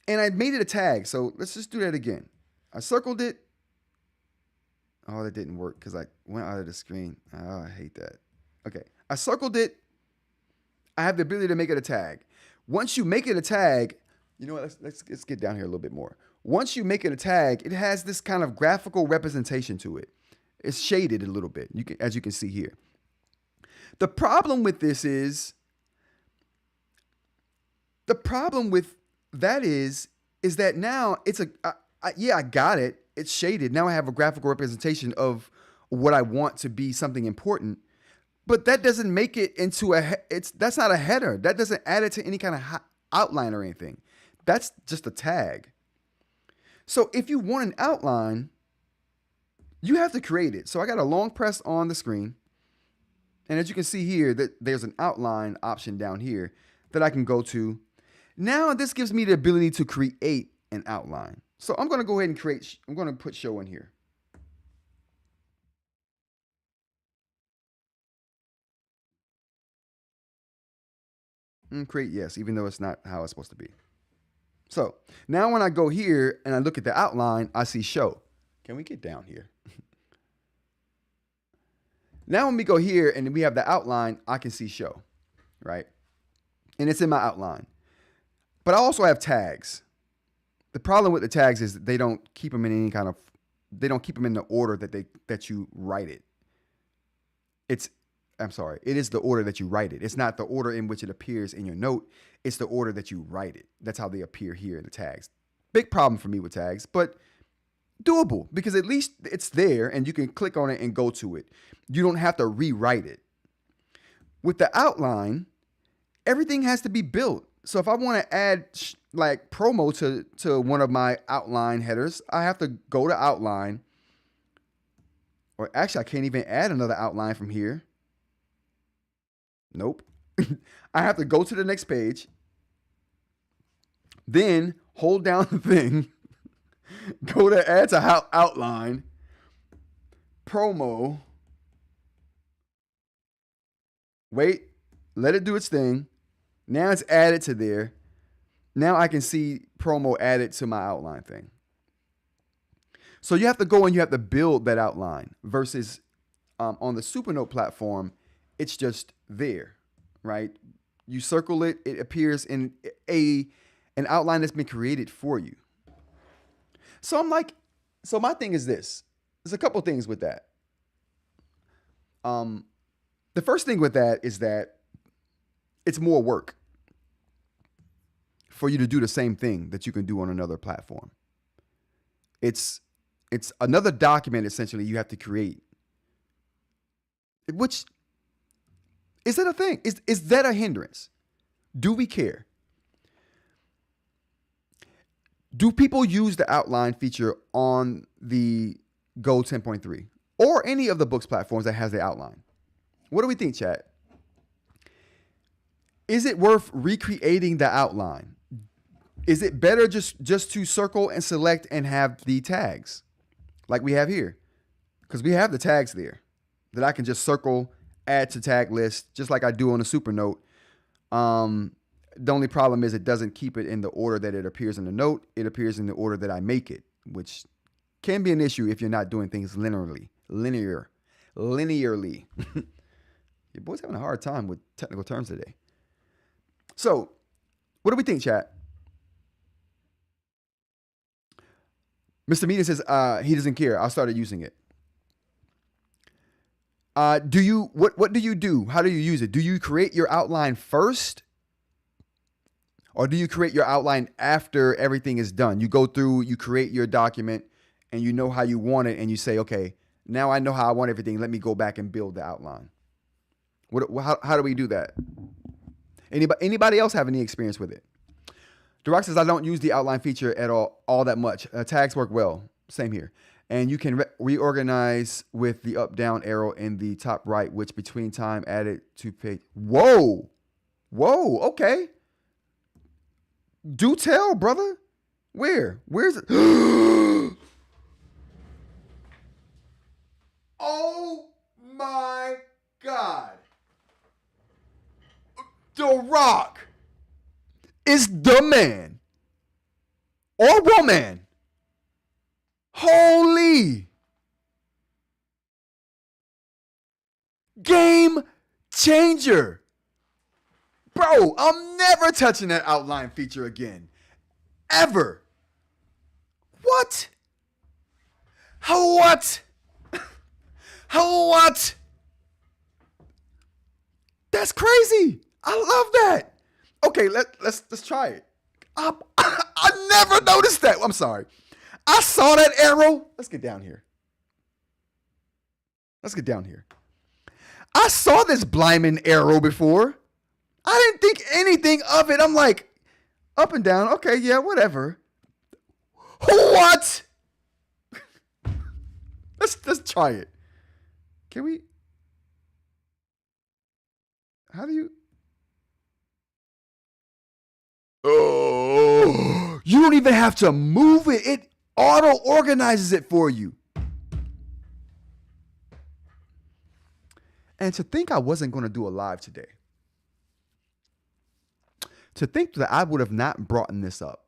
and I made it a tag. So let's just do that again. I circled it. Oh, that didn't work because I went out of the screen. Oh, I hate that. Okay. I circled it. I have the ability to make it a tag. Once you make it a tag, you know what? Let's get down here a little bit more. Once you make it a tag, it has this kind of graphical representation to it. It's shaded a little bit, as you can see here. The problem with this is, is that now it's I got it. It's shaded. Now I have a graphical representation of what I want to be something important. But that doesn't make it into that's not a header. That doesn't add it to any kind of outline or anything. That's just a tag. So if you want an outline, you have to create it. So I got a long press on the screen. And as you can see here, that there's an outline option down here that I can go to. Now this gives me the ability to create an outline. So I'm going to go ahead and I'm going to put show in here. Create yes, even though it's not how it's supposed to be. So now when I go here and I look at the outline, I see show. Can we get down here? Now when we go here and we have the outline, I can see show, right? And it's in my outline. But I also have tags. The problem with the tags is that they don't keep them in any kind of, they don't keep them in the order that you write it. It is the order that you write it. It's not the order in which it appears in your note. It's the order that you write it. That's how they appear here in the tags. Big problem for me with tags, but doable because at least it's there and you can click on it and go to it. You don't have to rewrite it. With the outline, everything has to be built. So if I want to add like promo to one of my outline headers, I have to go to outline. Or actually, I can't even add another outline from here. Nope. I have to go to the next page. Then hold down the thing. Go to add to outline. Promo. Wait. Let it do its thing. Now it's added to there. Now I can see promo added to my outline thing. So you have to go and you have to build that outline versus on the Supernote platform, it's just there, right? You circle it, it appears in an outline that's been created for you. So I'm like, so my thing is this. There's a couple things with that. The first thing with that is that it's more work for you to do the same thing that you can do on another platform. It's another document essentially you have to create. Which is that a thing? Is that a hindrance? Do we care? Do people use the outline feature on the Go 10.3 or any of the Boox platforms that has the outline? What do we think, chat? Is it worth recreating the outline? Is it better just to circle and select and have the tags like we have here? Because we have the tags there that I can just circle, add to tag list, just like I do on a Supernote. The only problem is it doesn't keep it in the order that it appears in the note. It appears in the order that I make it, which can be an issue if you're not doing things linearly. Your boy's having a hard time with technical terms today. So, what do we think, chat? Mr. Media says he doesn't care. I started using it. What do you do? How do you use it? Do you create your outline first? Or do you create your outline after everything is done? You go through, you create your document, and you know how you want it, and you say, okay, now I know how I want everything. Let me go back and build the outline. How do we do that? Anybody else have any experience with it? Durock says, I don't use the outline feature at all that much. Tags work well. Same here. And you can reorganize with the up-down arrow in the top right, which between time added to page. Whoa. Okay. Do tell, brother. Where's it? Oh the man or woman. Holy game changer. Bro, I'm never touching that outline feature again. Ever. What? What? What? That's crazy. I love that. Okay, let's try it. I never noticed that. I'm sorry. I saw that arrow. Let's get down here. I saw this blimey arrow before. I didn't think anything of it. I'm like, up and down. Okay, yeah, whatever. What? Let's try it. Can we? How do you? Oh, you don't even have to move it. It auto organizes it for you. And to think I wasn't going to do a live today. To think that I would have not brought this up.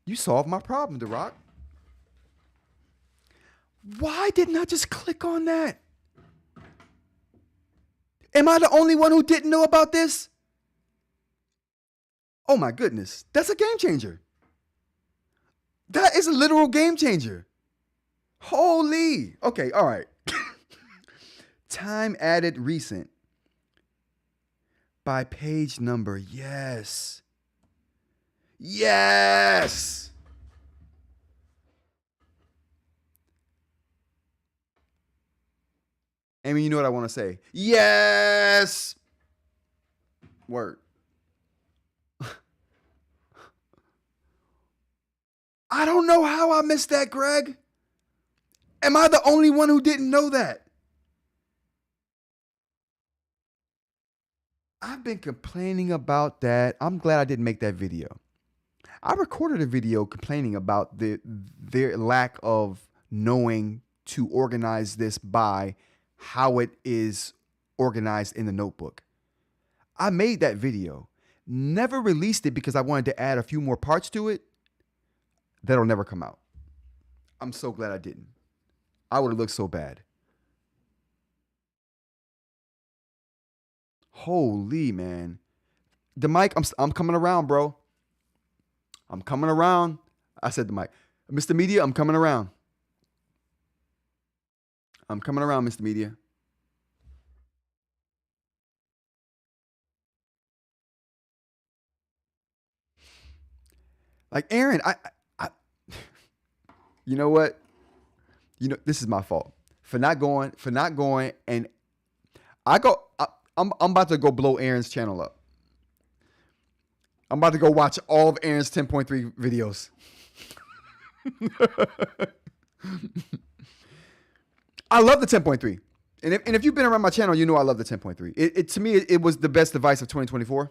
You solved my problem, DeRock. Why didn't I just click on that? Am I the only one who didn't know about this? Oh my goodness. That's a game changer. That is a literal game changer. Holy. Okay, all right. Time added recent by page number. Yes. Yes. Amy, you know what I want to say? Yes. Word. I don't know how I missed that, Greg. Am I the only one who didn't know that? I've been complaining about that. I'm glad I didn't make that video. I recorded a video complaining about their lack of knowing to organize this by how it is organized in the notebook. I made that video, never released it because I wanted to add a few more parts to it. That'll never come out. I'm so glad I didn't. I would have looked so bad. Holy man. The mic, I'm coming around, bro. I'm coming around. I said the mic. Mr. Media, I'm coming around. I'm coming around, Mr. Media. Like Aaron, I you know what? You know, this is my fault for not going, and I'm about to go blow Aaron's channel up. I'm about to go watch all of Aaron's 10.3 videos. I love the 10.3. And if you've been around my channel, you know I love the 10.3. To me, it was the best device of 2024.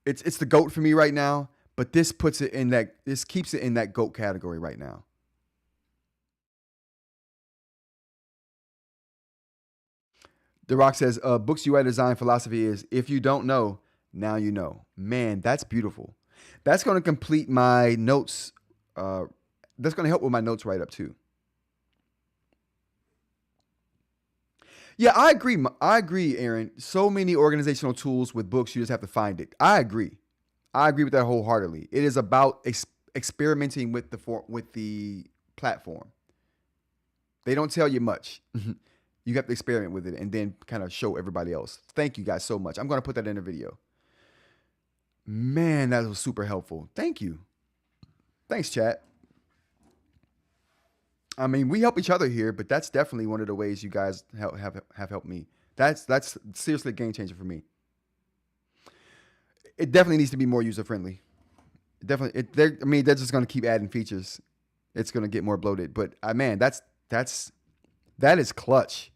It's the GOAT for me right now, but this keeps it in that GOAT category right now. The Rock says, Boox UI design philosophy is, if you don't know, now you know. Man, that's beautiful. That's going to complete my notes. That's going to help with my notes write up too. Yeah, I agree, Aaron. So many organizational tools with Boox, you just have to find it. I agree with that wholeheartedly. It is about experimenting with the platform. They don't tell you much. You have to experiment with it and then kind of show everybody else. Thank you guys so much. I'm going to put that in a video. Man, that was super helpful. Thank you. Thanks, chat. I mean, we help each other here, but that's definitely one of the ways you guys have helped me. That's seriously a game changer for me. It definitely needs to be more user friendly. They're just going to keep adding features. It's going to get more bloated, but man, that is clutch.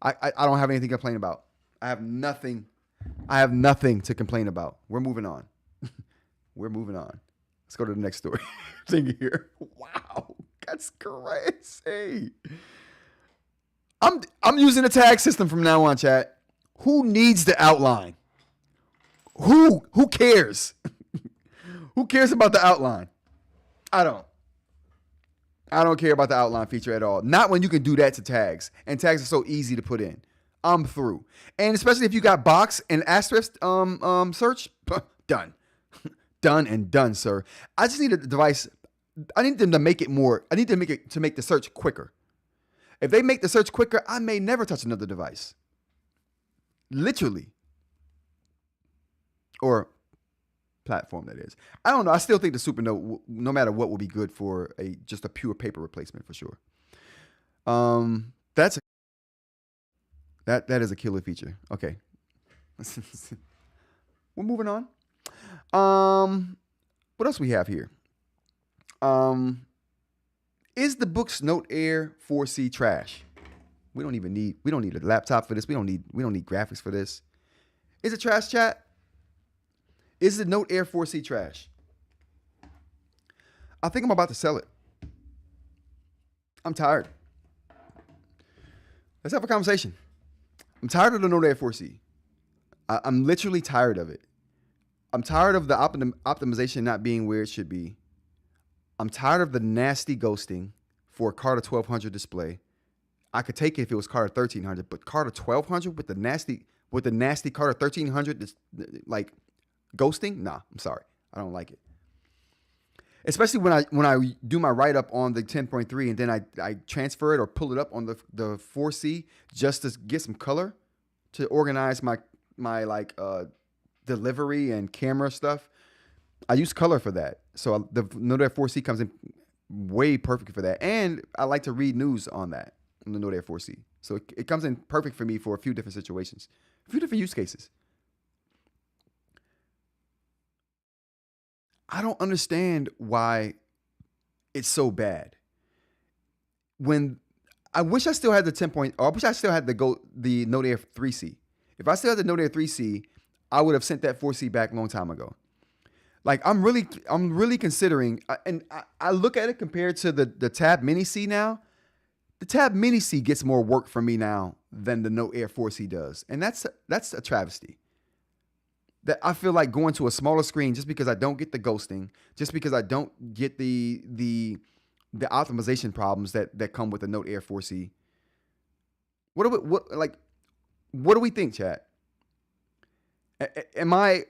I don't have anything to complain about. I have nothing to complain about. We're moving on. Let's go to the next story. Thing here. Wow, that's crazy. I'm using the tag system from now on, chat. Who needs the outline? Who cares? Who cares about the outline? I don't. I don't care about the outline feature at all. Not when you can do that to tags. And tags are so easy to put in. I'm through. And especially if you got box and asterisk search, done. Done and done, sir. I just need a device. I need them to make it more. I need to make the search quicker. If they make the search quicker, I may never touch another device. Literally. Or platform, that is. I don't know. I still think the Supernote, no matter what, will be good for just a pure paper replacement for sure. That is a killer feature. Okay. We're moving on. What else we have here? Is the Boox Note Air 4C trash? We don't need a laptop for this. We don't need graphics for this. Is it trash, chat? Is the Note Air 4C trash? I think I'm about to sell it. I'm tired. Let's have a conversation. I'm tired of the Note Air 4C. I'm literally tired of it. I'm tired of the optimization not being where it should be. I'm tired of the nasty ghosting for a Carter 1200 display. I could take it if it was Carter 1300, but Carter 1200 with the nasty Carter 1300 like ghosting? Nah, I'm sorry. I don't like it. Especially when I do my write-up on the 10.3 and then I transfer it or pull it up on the 4C just to get some color to organize my delivery and camera stuff. I use color for that. So the Note Air 4C comes in way perfect for that. And I like to read news on that, on the Note Air 4C. So it comes in perfect for me for a few different situations, a few different use cases. I don't understand why it's so bad. When I wish I still had the 10 or I wish I still had the Note Air 3C. If I still had the Note Air 3C, I would have sent that 4C back a long time ago. Like I'm really considering, and I look at it compared to the Tab Mini C now. The Tab Mini C gets more work for me now than the Note Air 4C does, and that's a travesty. That I feel like going to a smaller screen just because I don't get the ghosting, just because I don't get the optimization problems that come with the Note Air 4C. What do we think, chat? Am I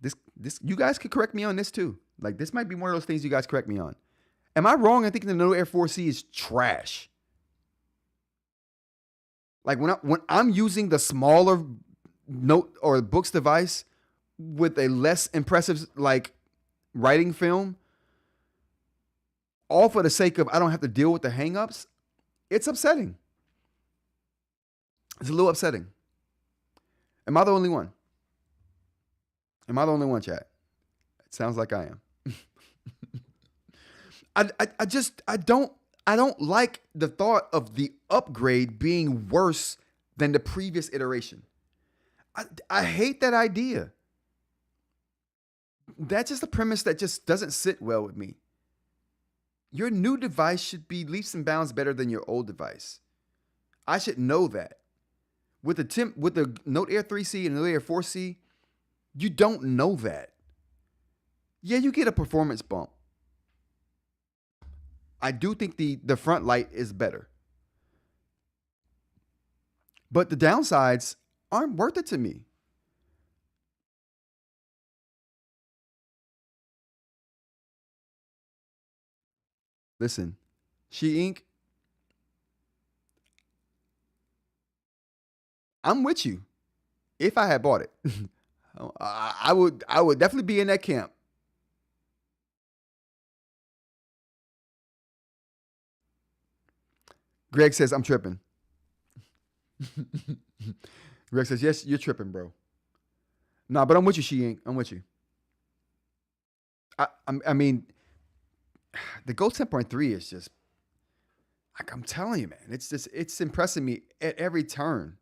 this you guys could correct me on this too. Like this might be one of those things you guys correct me on. Am I wrong in thinking the Note Air 4C is trash? Like when I'm using the smaller Note or Boox device with a less impressive like writing film, all for the sake of I don't have to deal with the hangups, it's upsetting. It's a little upsetting. Am I the only one? Am I the only one, chat? It sounds like I am. I don't like the thought of the upgrade being worse than the previous iteration. I hate that idea. That's just a premise that just doesn't sit well with me. Your new device should be leaps and bounds better than your old device. I should know that. With the Note Air 3C and the Note Air 4C, you don't know that. Yeah, you get a performance bump. I do think the front light is better. But the downsides aren't worth it to me. Listen, eInk, I'm with you. If I had bought it, I would definitely be in that camp. Greg says, I'm tripping. Greg says, yes, you're tripping, bro. Nah, but I'm with you, eInk. I'm with you. I mean, the Go 10.3 is just, like I'm telling you, man, it's impressing me at every turn.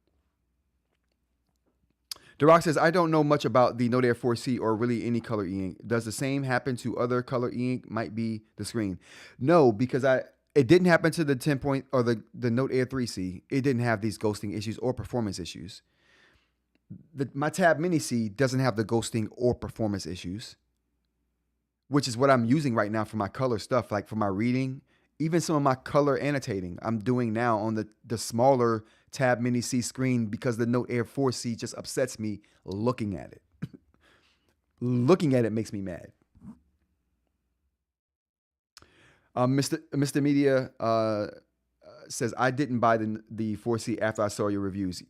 Duroc says, I don't know much about the Note Air 4C or really any color eInk. Does the same happen to other color eInk? Might be the screen. No, because it didn't happen to the 10 or the Note Air 3C. It didn't have these ghosting issues or performance issues. my Tab Mini C doesn't have the ghosting or performance issues, which is what I'm using right now for my color stuff, like for my reading. Even some of my color annotating I'm doing now on the smaller Tab Mini C screen because the Note Air 4C just upsets me looking at it. Looking at it makes me mad. Mr. Media says, I didn't buy the 4C after I saw your reviews.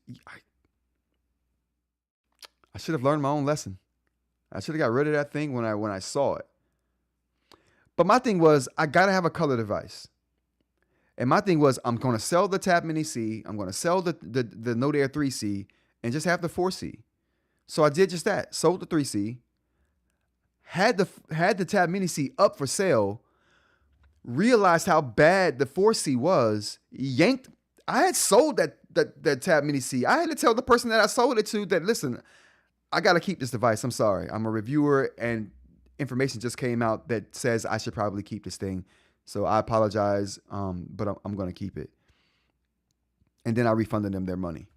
I should have learned my own lesson. I should have got rid of that thing when I saw it. But my thing was, I got to have a color device. And my thing was, I'm going to sell the Tab Mini C. I'm going to sell the Note Air 3C and just have the 4C. So I did just that. Sold the 3C. Had the Tab Mini C up for sale. Realized how bad the 4C was. Yanked. I had sold that Tab Mini C. I had to tell the person that I sold it to that, listen, I got to keep this device. I'm sorry. I'm a reviewer and information just came out that says I should probably keep this thing. So I apologize, but I'm going to keep it. And then I refunded them their money.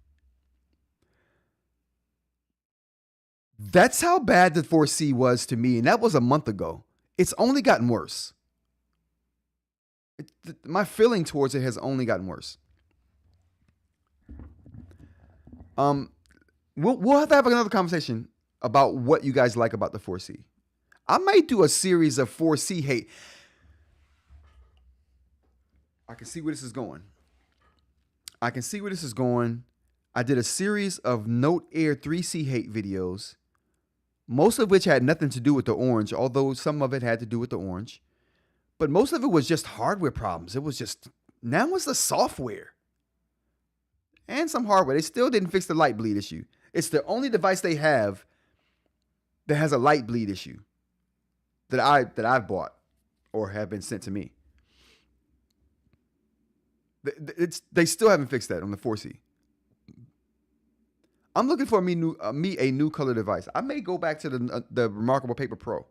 That's how bad the 4C was to me. And that was a month ago. It's only gotten worse. My feeling towards it has only gotten worse. We'll have to have another conversation about what you guys like about the 4C. I might do a series of 4C hate. I can see where this is going. I did a series of Note Air 3C hate videos, most of which had nothing to do with the orange, although some of it had to do with the orange. But most of it was just hardware problems. It was just, now it's the software. And some hardware. They still didn't fix the light bleed issue. It's the only device they have that has a light bleed issue that I've bought or have been sent to me. They still haven't fixed that on the 4C. I'm looking for a new color device. I may go back to the Remarkable Paper Pro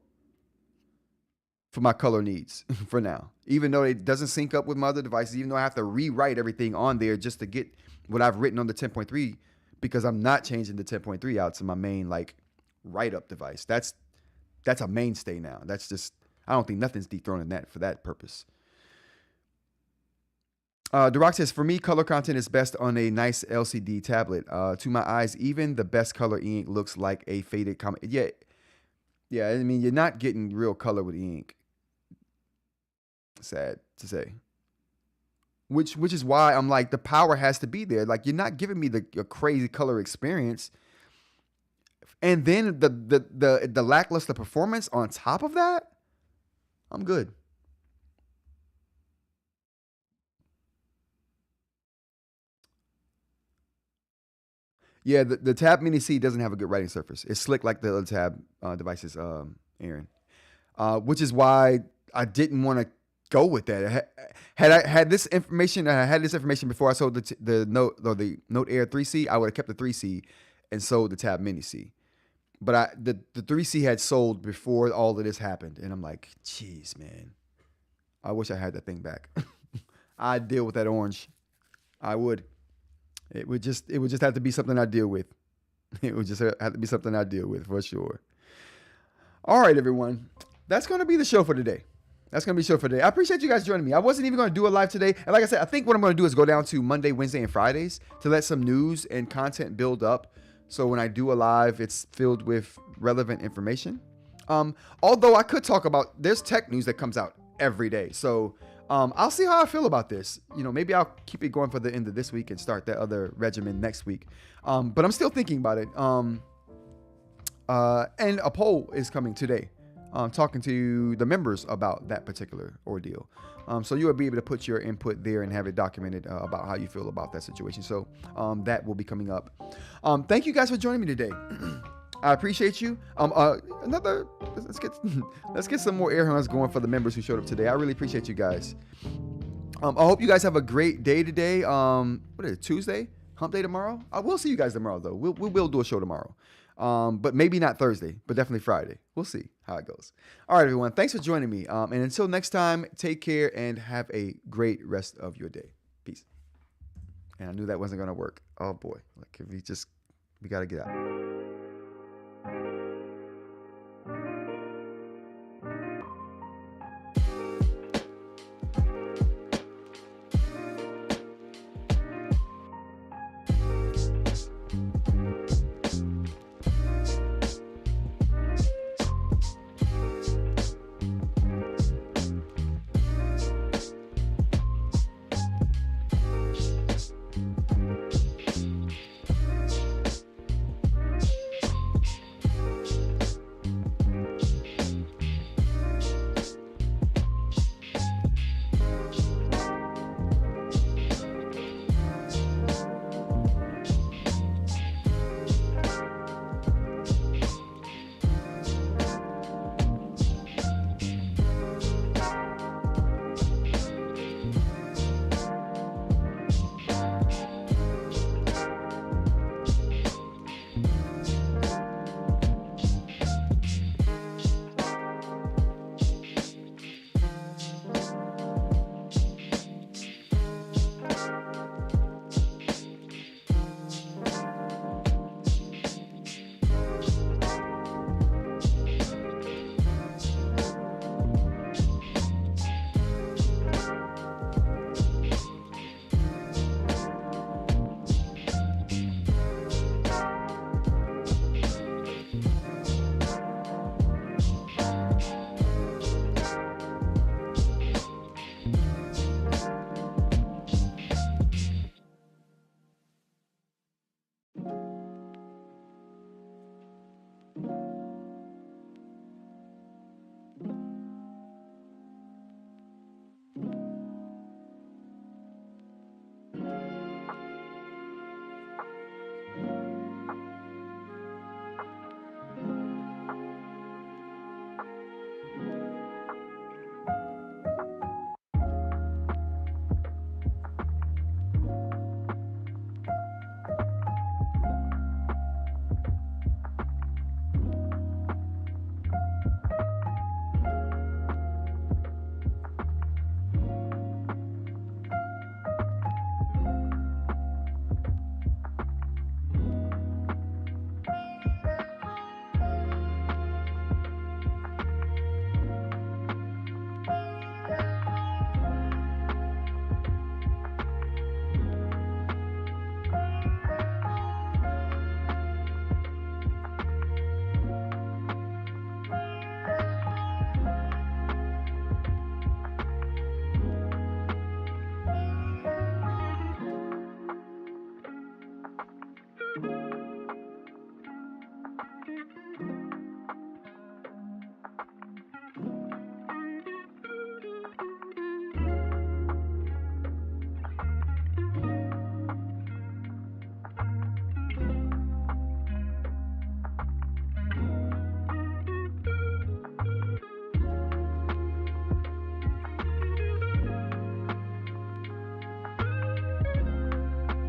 for my color needs for now, even though it doesn't sync up with my other devices, even though I have to rewrite everything on there just to get what I've written on the 10.3, because I'm not changing the 10.3 out to my main like write-up device. That's a mainstay now. That's just, I don't think nothing's dethroning that for that purpose. The Rock says, for me, color content is best on a nice LCD tablet. To my eyes, even the best color eInk looks like a faded comic. Yeah. I mean, you're not getting real color with eInk. Sad to say. Which is why I'm like, the power has to be there. Like, you're not giving me a crazy color experience. And then the lackluster performance on top of that, I'm good. Yeah, the Tab Mini C doesn't have a good writing surface. It's slick like the other Tab devices, Aaron. Which is why I didn't want to go with that. Had I had this information, before I sold the Note Air 3C, I would have kept the 3C and sold the Tab Mini C. But the 3C had sold before all of this happened, and I'm like, jeez, man, I wish I had that thing back. I'd deal with that orange. I would. It would just have to be something I deal with. It would just have to be something I deal with for sure. All right, everyone. That's going to be the show for today. I appreciate you guys joining me. I wasn't even going to do a live today. And like I said, I think what I'm going to do is go down to Monday, Wednesday, and Fridays to let some news and content build up. So when I do a live, it's filled with relevant information. Although I could talk about, there's tech news that comes out every day. So I'll see how I feel about this. Maybe I'll keep it going for the end of this week and start that other regimen next week. But I'm still thinking about it. And a poll is coming today. Talking to the members about that particular ordeal. So you'll be able to put your input there and have it documented about how you feel about that situation. So that will be coming up. Thank you guys for joining me today. I appreciate you. Let's get some more air horns going for the members who showed up today. I really appreciate you guys. I hope you guys have a great day today. What is it, Tuesday? Hump day tomorrow? I will see you guys tomorrow though. We will do a show tomorrow. But maybe not Thursday, but definitely Friday. We'll see how it goes. All right, everyone. Thanks for joining me. And until next time, take care and have a great rest of your day. Peace. And I knew that wasn't going to work. Oh boy. Like if we just We got to get out.